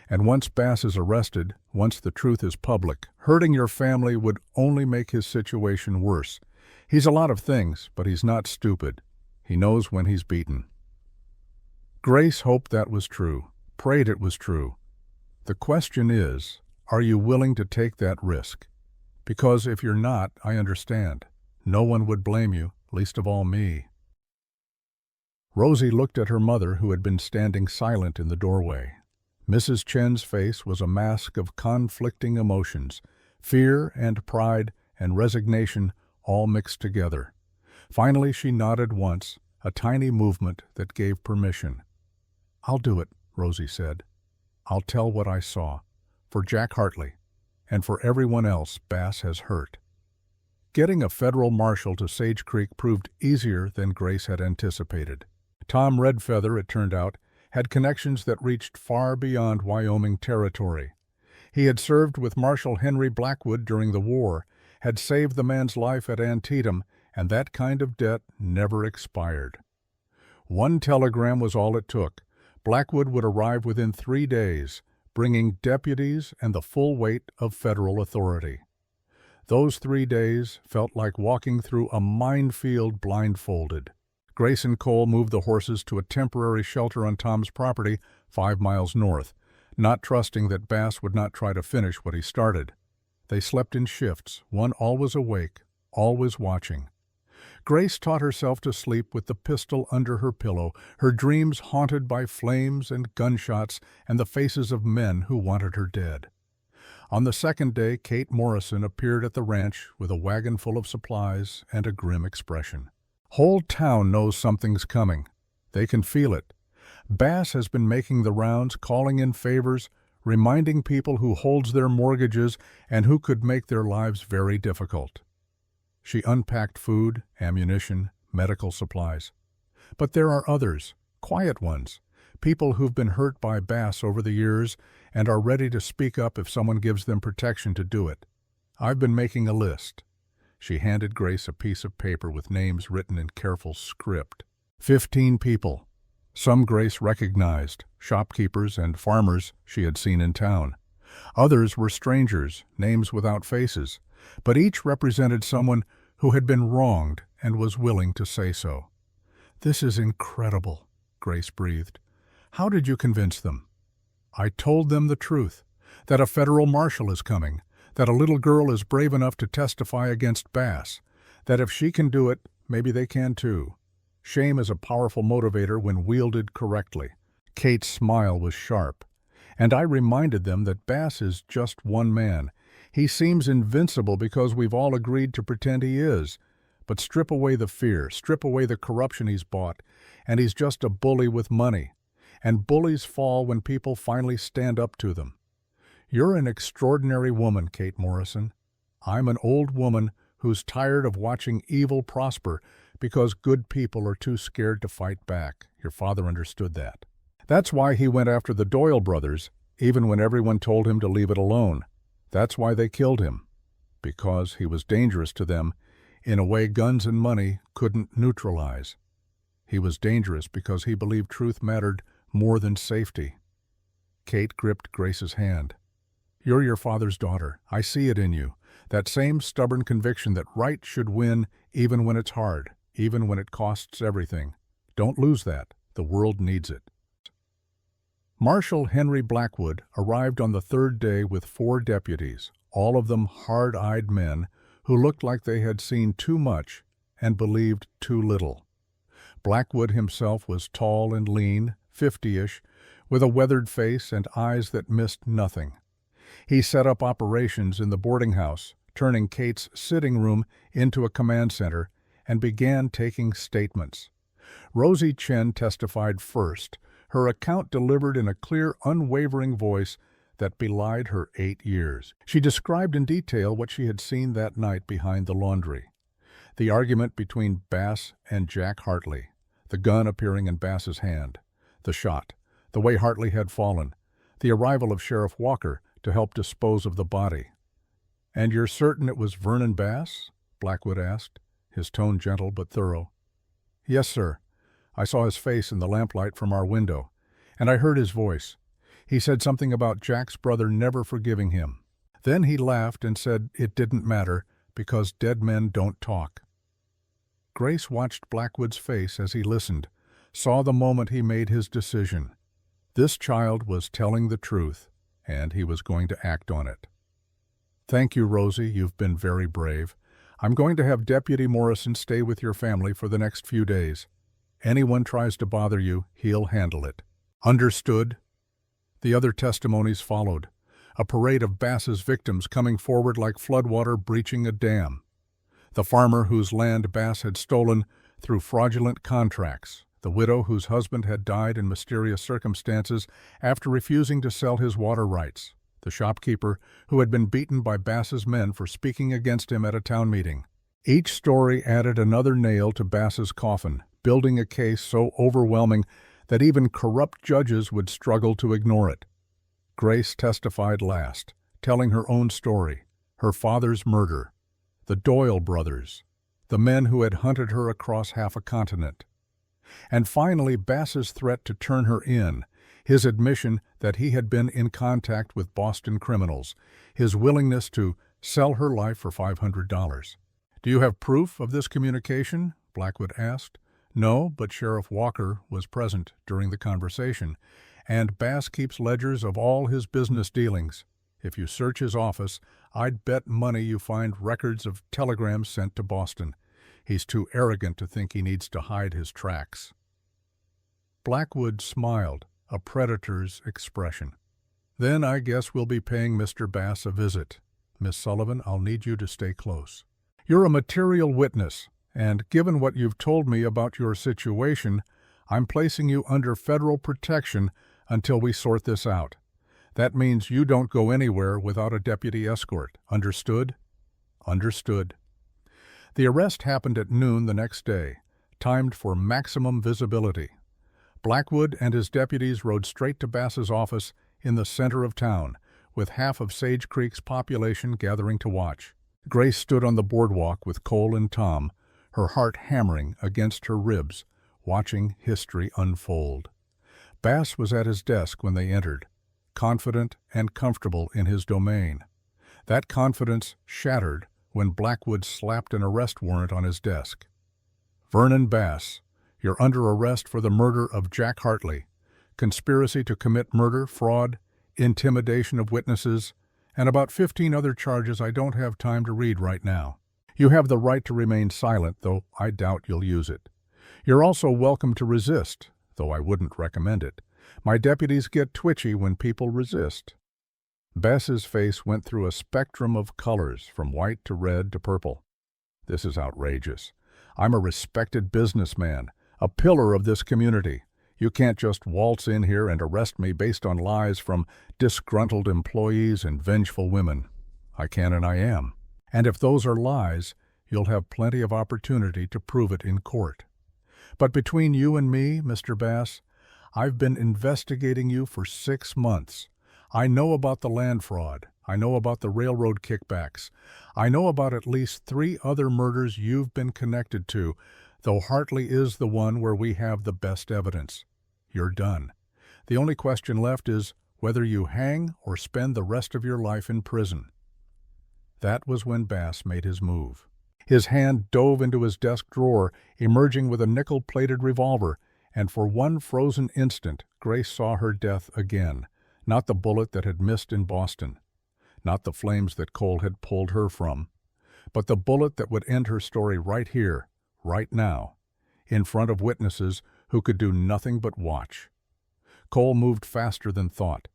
A: And once Bass is arrested, once the truth is public, hurting your family would only make his situation worse. He's a lot of things, but he's not stupid. He knows when he's beaten. Grace hoped that was true, prayed it was true. The question is, are you willing to take that risk? Because if you're not, I understand. No one would blame you, least of all me. Rosie looked at her mother, who had been standing silent in the doorway. Mrs. Chen's face was a mask of conflicting emotions, fear and pride and resignation all mixed together. Finally she nodded once, a tiny movement that gave permission. I'll do it, Rosie said. I'll tell what I saw, for Jack Hartley, and for everyone else Bass has hurt. Getting a federal marshal to Sage Creek proved easier than Grace had anticipated. Tom Redfeather, it turned out, had connections that reached far beyond Wyoming territory. He had served with Marshal Henry Blackwood during the war, had saved the man's life at Antietam, and that kind of debt never expired. One telegram was all it took. Blackwood would arrive within 3 days, bringing deputies and the full weight of federal authority. Those 3 days felt like walking through a minefield blindfolded. Grace and Cole moved the horses to a temporary shelter on Tom's property 5 miles north, not trusting that Bass would not try to finish what he started. They slept in shifts, one always awake, always watching. Grace taught herself to sleep with the pistol under her pillow, her dreams haunted by flames and gunshots and the faces of men who wanted her dead. On the second day, Kate Morrison appeared at the ranch with a wagon full of supplies and a grim expression. Whole town knows something's coming. They can feel it. Bass has been making the rounds, calling in favors, reminding people who holds their mortgages and who could make their lives very difficult. She unpacked food, ammunition, medical supplies. But there are others, quiet ones, people who've been hurt by Bass over the years and are ready to speak up if someone gives them protection to do it. I've been making a list. She handed Grace a piece of paper with names written in careful script. 15 people. Some Grace recognized, shopkeepers and farmers she had seen in town. Others were strangers, names without faces, but each represented someone who had been wronged and was willing to say so. This is incredible, Grace breathed. How did you convince them? I told them the truth, that a federal marshal is coming, that a little girl is brave enough to testify against Bass, that if she can do it, maybe they can too. Shame is a powerful motivator when wielded correctly. Kate's smile was sharp. And I reminded them that Bass is just one man. He seems invincible because we've all agreed to pretend he is. But strip away the fear, strip away the corruption he's bought, and he's just a bully with money. And bullies fall when people finally stand up to them. You're an extraordinary woman, Kate Morrison. I'm an old woman who's tired of watching evil prosper because good people are too scared to fight back. Your father understood that. That's why he went after the Doyle brothers, even when everyone told him to leave it alone. That's why they killed him. Because he was dangerous to them in a way guns and money couldn't neutralize. He was dangerous because he believed truth mattered more than safety. Kate gripped Grace's hand. You're your father's daughter. I see it in you. That same stubborn conviction that right should win even when it's hard, even when it costs everything. Don't lose that. The world needs it. Marshal Henry Blackwood arrived on the third day with 4 deputies, all of them hard-eyed men who looked like they had seen too much and believed too little. Blackwood himself was tall and lean, 50-ish, with a weathered face and eyes that missed nothing. He set up operations in the boarding house, turning Kate's sitting room into a command center, and began taking statements. Rosie Chen testified first, her account delivered in a clear, unwavering voice that belied her 8 years. She described in detail what she had seen that night behind the laundry. The argument between Bass and Jack Hartley, the gun appearing in Bass's hand, the shot, the way Hartley had fallen, the arrival of Sheriff Walker to help dispose of the body. "And you're certain it was Vernon Bass?" Blackwood asked, his tone gentle but thorough. "Yes, sir. I saw his face in the lamplight from our window, and I heard his voice. He said something about Jack's brother never forgiving him. Then he laughed and said it didn't matter because dead men don't talk." Grace watched Blackwood's face as he listened, saw the moment he made his decision. This child was telling the truth, and he was going to act on it. "Thank you, Rosie. You've been very brave. I'm going to have Deputy Morrison stay with your family for the next few days. Anyone tries to bother you, he'll handle it." "Understood." The other testimonies followed, a parade of Bass's victims coming forward like floodwater breaching a dam. The farmer whose land Bass had stolen through fraudulent contracts, the widow whose husband had died in mysterious circumstances after refusing to sell his water rights, the shopkeeper who had been beaten by Bass's men for speaking against him at a town meeting. Each story added another nail to Bass's coffin, building a case so overwhelming that even corrupt judges would struggle to ignore it. Grace testified last, telling her own story, her father's murder, the Doyle brothers, the men who had hunted her across half a continent. And finally, Bass's threat to turn her in, his admission that he had been in contact with Boston criminals, his willingness to sell her life for $500. "Do you have proof of this communication?" Blackwood asked. "No, but Sheriff Walker was present during the conversation, and Bass keeps ledgers of all his business dealings. If you search his office, I'd bet money you find records of telegrams sent to Boston. He's too arrogant to think he needs to hide his tracks." Blackwood smiled, a predator's expression. "Then I guess we'll be paying Mr. Bass a visit. Miss Sullivan, I'll need you to stay close. You're a material witness, and given what you've told me about your situation, I'm placing you under federal protection until we sort this out. That means you don't go anywhere without a deputy escort. Understood?" "Understood." The arrest happened at noon the next day, timed for maximum visibility. Blackwood and his deputies rode straight to Bass's office in the center of town, with half of Sage Creek's population gathering to watch. Grace stood on the boardwalk with Cole and Tom, her heart hammering against her ribs, watching history unfold. Bass was at his desk when they entered, confident and comfortable in his domain. That confidence shattered when Blackwood slapped an arrest warrant on his desk. "Vernon Bass, you're under arrest for the murder of Jack Hartley, conspiracy to commit murder, fraud, intimidation of witnesses, and about 15 other charges I don't have time to read right now. You have the right to remain silent, though I doubt you'll use it. You're also welcome to resist, though I wouldn't recommend it. My deputies get twitchy when people resist." Bess's face went through a spectrum of colors, from white to red to purple. This is outrageous. I'm a respected businessman, a pillar of this community. You can't just waltz in here and arrest me based on lies from disgruntled employees and vengeful women. I can and I am. And if those are lies, you'll have plenty of opportunity to prove it in court. But between you and me, Mr. Bass, I've been investigating you for 6 months. I know about the land fraud. I know about the railroad kickbacks. I know about at least 3 other murders you've been connected to, though Hartley is the one where we have the best evidence. You're done. The only question left is whether you hang or spend the rest of your life in prison. That was when Bass made his move. His hand dove into his desk drawer, emerging with a nickel-plated revolver, and for one frozen instant, Grace saw her death again. Not the bullet that had missed in Boston, not the flames that Cole had pulled her from, but the bullet that would end her story right here, right now, in front of witnesses who could do nothing but watch. Cole moved faster than thought.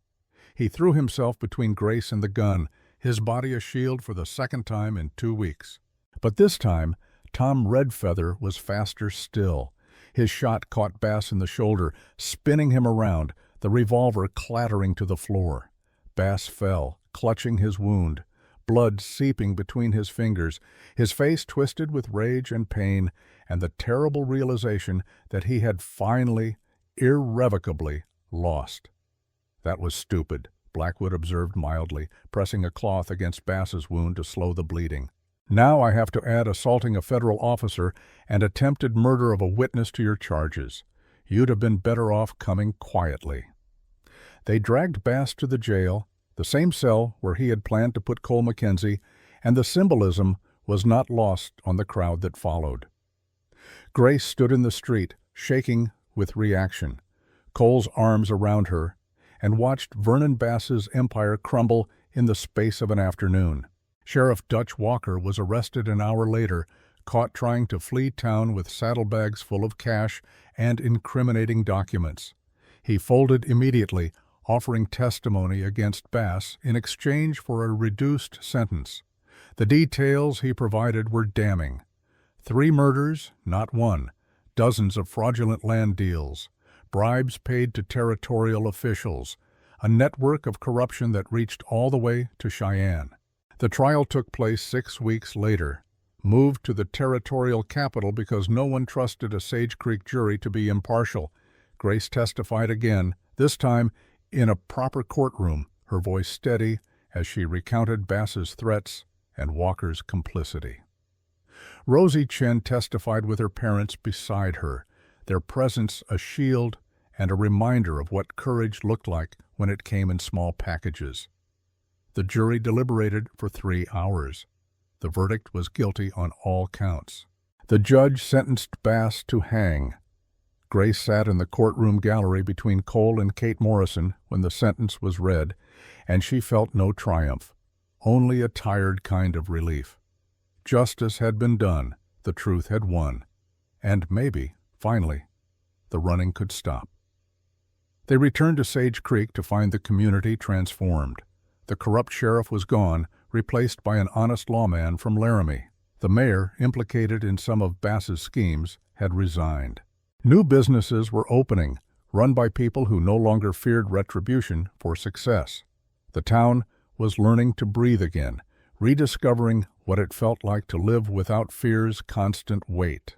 A: He threw himself between Grace and the gun, his body a shield for the second time in 2 weeks. But this time, Tom Redfeather was faster still. His shot caught Bass in the shoulder, spinning him around, the revolver clattering to the floor. Bass fell, clutching his wound, blood seeping between his fingers, his face twisted with rage and pain, and the terrible realization that he had finally, irrevocably, lost. That was stupid, Blackwood observed mildly, pressing a cloth against Bass's wound to slow the bleeding. Now I have to add assaulting a federal officer and attempted murder of a witness to your charges. You'd have been better off coming quietly. They dragged Bass to the jail, the same cell where he had planned to put Cole Mackenzie, and the symbolism was not lost on the crowd that followed. Grace stood in the street, shaking with reaction, Cole's arms around her, and watched Vernon Bass's empire crumble in the space of an afternoon. Sheriff Dutch Walker was arrested an hour later, caught trying to flee town with saddlebags full of cash and incriminating documents. He folded immediately, offering testimony against Bass in exchange for a reduced sentence. The details he provided were damning. 3 murders, not 1, dozens of fraudulent land deals, bribes paid to territorial officials, a network of corruption that reached all the way to Cheyenne. The trial took place 6 weeks later, moved to the territorial capital because no one trusted a Sage Creek jury to be impartial. Grace testified again, this time in a proper courtroom, her voice steady as she recounted Bass's threats and Walker's complicity. Rosie Chen testified with her parents beside her, their presence a shield and a reminder of what courage looked like when it came in small packages. The jury deliberated for 3 hours. The verdict was guilty on all counts. The judge sentenced Bass to hang. Grace sat in the courtroom gallery between Cole and Kate Morrison when the sentence was read, and she felt no triumph, only a tired kind of relief. Justice had been done, the truth had won, and maybe, finally, the running could stop. They returned to Sage Creek to find the community transformed. The corrupt sheriff was gone, replaced by an honest lawman from Laramie. The mayor, implicated in some of Bass's schemes, had resigned. New businesses were opening, run by people who no longer feared retribution for success. The town was learning to breathe again, rediscovering what it felt like to live without fear's constant weight.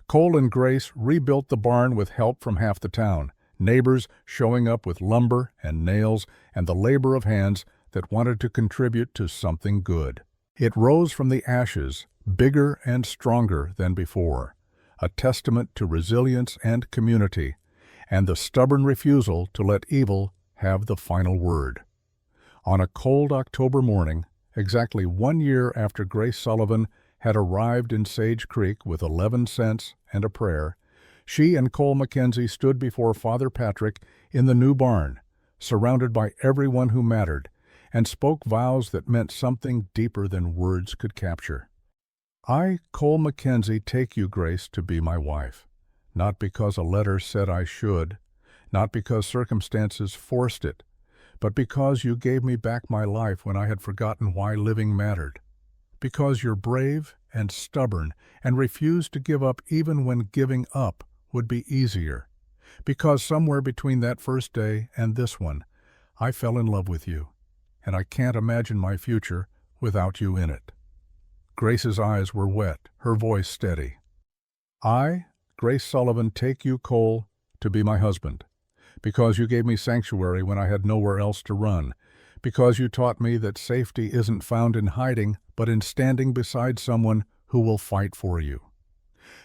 A: Cole and Grace rebuilt the barn with help from half the town, neighbors showing up with lumber and nails and the labor of hands that wanted to contribute to something good. It rose from the ashes, bigger and stronger than before, a testament to resilience and community, and the stubborn refusal to let evil have the final word. On a cold October morning, exactly 1 year after Grace Sullivan had arrived in Sage Creek with 11 cents and a prayer, she and Cole Mackenzie stood before Father Patrick in the new barn, surrounded by everyone who mattered, and spoke vows that meant something deeper than words could capture. I, Cole Mackenzie, take you, Grace, to be my wife, not because a letter said I should, not because circumstances forced it, but because you gave me back my life when I had forgotten why living mattered. Because you're brave and stubborn and refuse to give up even when giving up would be easier. Because somewhere between that first day and this one, I fell in love with you, and I can't imagine my future without you in it." Grace's eyes were wet, her voice steady. "I, Grace Sullivan, take you, Cole, to be my husband, because you gave me sanctuary when I had nowhere else to run, because you taught me that safety isn't found in hiding, but in standing beside someone who will fight for you.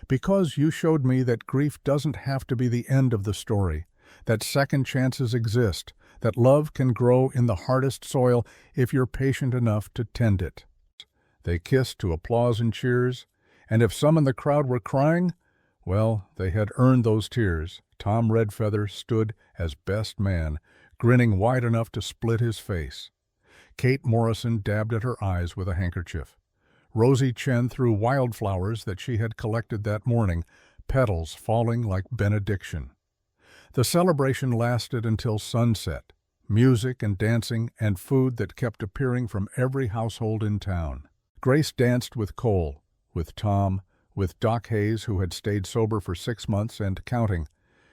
A: Because you showed me that grief doesn't have to be the end of the story, that second chances exist, that love can grow in the hardest soil if you're patient enough to tend it." They kissed to applause and cheers, and if some in the crowd were crying, well, they had earned those tears. Tom Redfeather stood as best man, grinning wide enough to split his face. Kate Morrison dabbed at her eyes with a handkerchief. Rosie Chen threw wildflowers that she had collected that morning, petals falling like benediction. The celebration lasted until sunset, music and dancing and food that kept appearing from every household in town. Grace danced with Cole, with Tom, with Doc Hayes, who had stayed sober for 6 months and counting.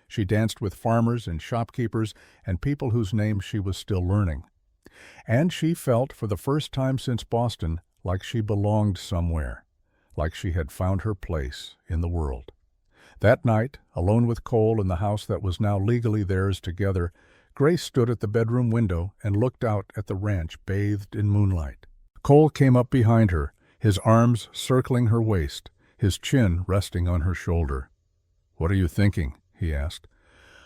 A: She danced with farmers and shopkeepers and people whose names she was still learning. And she felt, for the first time since Boston, like she belonged somewhere, like she had found her place in the world. That night, alone with Cole in the house that was now legally theirs together, Grace stood at the bedroom window and looked out at the ranch bathed in moonlight. Cole came up behind her, his arms circling her waist, his chin resting on her shoulder. "What are you thinking?" he asked.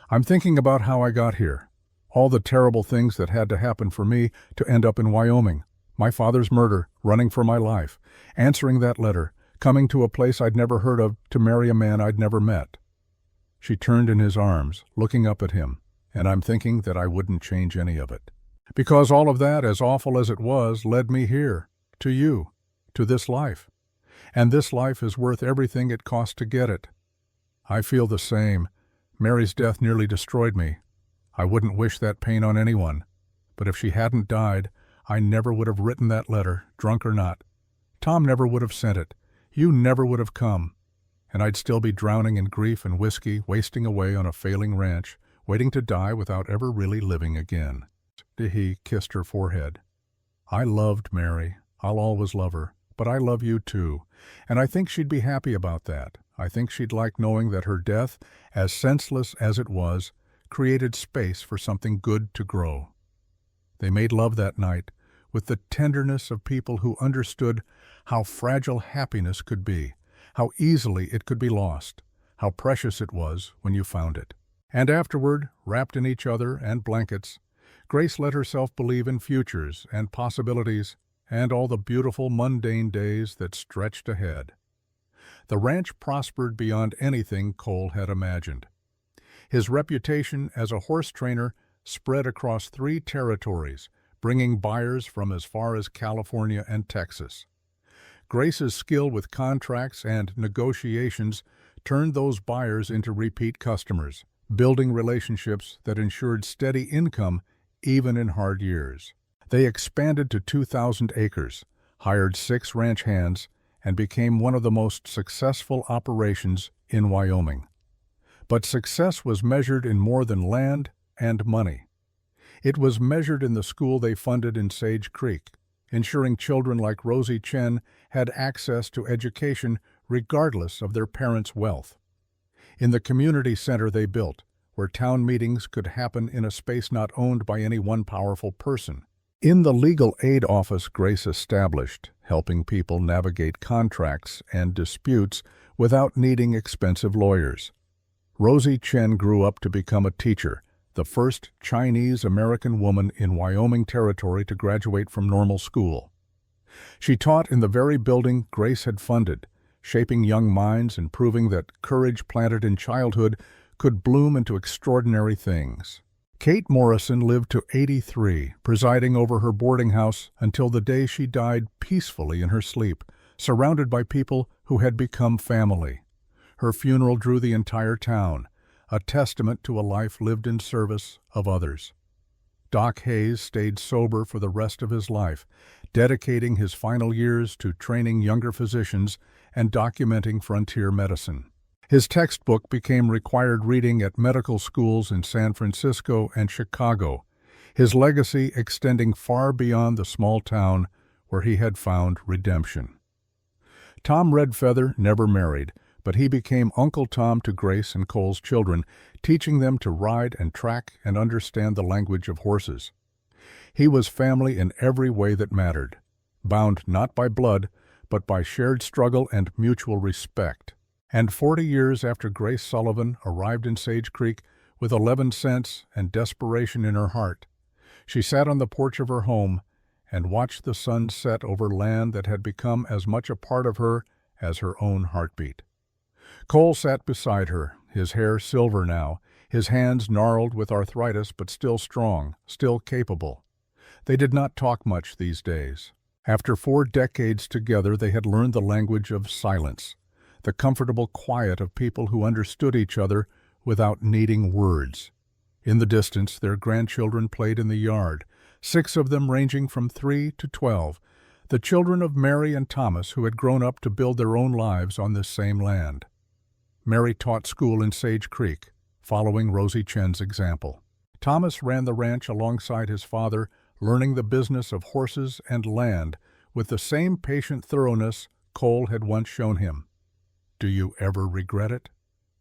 A: "I'm thinking about how I got here. All the terrible things that had to happen for me to end up in Wyoming. My father's murder, running for my life, answering that letter, coming to a place I'd never heard of to marry a man I'd never met." She turned in his arms, looking up at him, and I'm thinking that I wouldn't change any of it. Because all of that, as awful as it was, led me here, to you, to this life. And this life is worth everything it cost to get it. I feel the same. Mary's death nearly destroyed me. I wouldn't wish that pain on anyone. But if she hadn't died, I never would have written that letter, drunk or not. Tom never would have sent it. You never would have come. And I'd still be drowning in grief and whiskey, wasting away on a failing ranch, waiting to die without ever really living again. He kissed her forehead. "I loved Mary. I'll always love her. But I love you too. And I think she'd be happy about that. I think she'd like knowing that her death, as senseless as it was, created space for something good to grow." They made love that night, with the tenderness of people who understood how fragile happiness could be, how easily it could be lost, how precious it was when you found it. And afterward, wrapped in each other and blankets, Grace let herself believe in futures and possibilities and all the beautiful mundane days that stretched ahead. The ranch prospered beyond anything Cole had imagined. His reputation as a horse trainer spread across 3 territories, bringing buyers from as far as California and Texas. Grace's skill with contracts and negotiations turned those buyers into repeat customers, building relationships that ensured steady income even in hard years. They expanded to 2,000 acres, hired 6 ranch hands, and became one of the most successful operations in Wyoming. But success was measured in more than land and money. It was measured in the school they funded in Sage Creek, ensuring children like Rosie Chen had access to education regardless of their parents' wealth. In the community center they built, where town meetings could happen in a space not owned by any one powerful person. In the legal aid office Grace established, helping people navigate contracts and disputes without needing expensive lawyers. Rosie Chen grew up to become a teacher, the first Chinese-American woman in Wyoming Territory to graduate from normal school. She taught in the very building Grace had funded, shaping young minds and proving that courage planted in childhood could bloom into extraordinary things. Kate Morrison lived to 83, presiding over her boarding house until the day she died peacefully in her sleep, surrounded by people who had become family. Her funeral drew the entire town, a testament to a life lived in service of others. Doc Hayes stayed sober for the rest of his life, dedicating his final years to training younger physicians and documenting frontier medicine. His textbook became required reading at medical schools in San Francisco and Chicago, his legacy extending far beyond the small town where he had found redemption. Tom Redfeather never married, but he became Uncle Tom to Grace and Cole's children, teaching them to ride and track and understand the language of horses. He was family in every way that mattered, bound not by blood, but by shared struggle and mutual respect. And 40 years after Grace Sullivan arrived in Sage Creek with 11 cents and desperation in her heart, she sat on the porch of her home and watched the sun set over land that had become as much a part of her as her own heartbeat. Cole sat beside her, his hair silver now, his hands gnarled with arthritis but still strong, still capable. They did not talk much these days. After 4 decades together, they had learned the language of silence, the comfortable quiet of people who understood each other without needing words. In the distance, their grandchildren played in the yard, 6 of them ranging from 3 to 12, the children of Mary and Thomas who had grown up to build their own lives on this same land. Mary taught school in Sage Creek, following Rosie Chen's example. Thomas ran the ranch alongside his father, learning the business of horses and land with the same patient thoroughness Cole had once shown him. "Do you ever regret it?"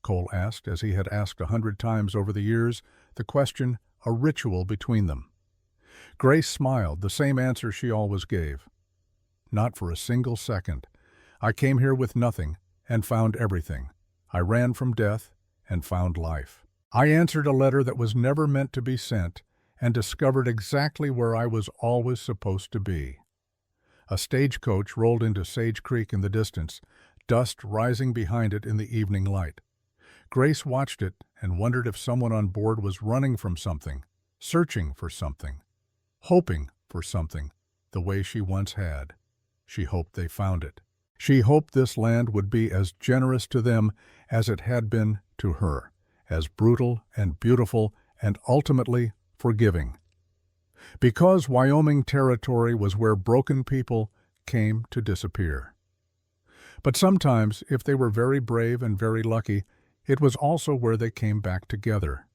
A: Cole asked, as he had asked 100 times over the years, the question a ritual between them. Grace smiled, the same answer she always gave. "Not for a single second. I came here with nothing and found everything. I ran from death and found life. I answered a letter that was never meant to be sent and discovered exactly where I was always supposed to be." A stagecoach rolled into Sage Creek in the distance, dust rising behind it in the evening light. Grace watched it and wondered if someone on board was running from something, searching for something, hoping for something, the way she once had. She hoped they found it. She hoped this land would be as generous to them as it had been to her, as brutal and beautiful and ultimately forgiving. Because Wyoming Territory was where broken people came to disappear. But sometimes, if they were very brave and very lucky, it was also where they came back together,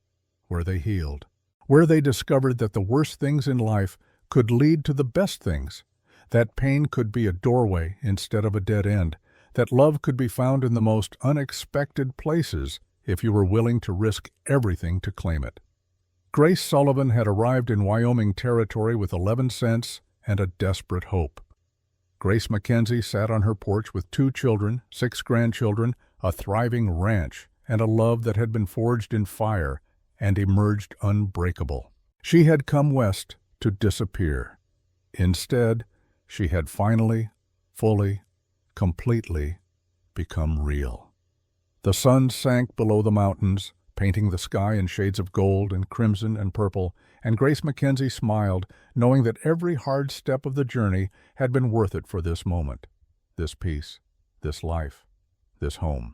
A: where they healed, where they discovered that the worst things in life could lead to the best things, that pain could be a doorway instead of a dead end, that love could be found in the most unexpected places if you were willing to risk everything to claim it. Grace Sullivan had arrived in Wyoming Territory with 11 cents and a desperate hope. Grace Mackenzie sat on her porch with 2 children, 6 grandchildren, a thriving ranch, and a love that had been forged in fire and emerged unbreakable. She had come west to disappear. Instead, she had finally, fully, completely become real. The sun sank below the mountains, painting the sky in shades of gold and crimson and purple, and Grace Mackenzie smiled, knowing that every hard step of the journey had been worth it for this moment, this peace, this life, this home.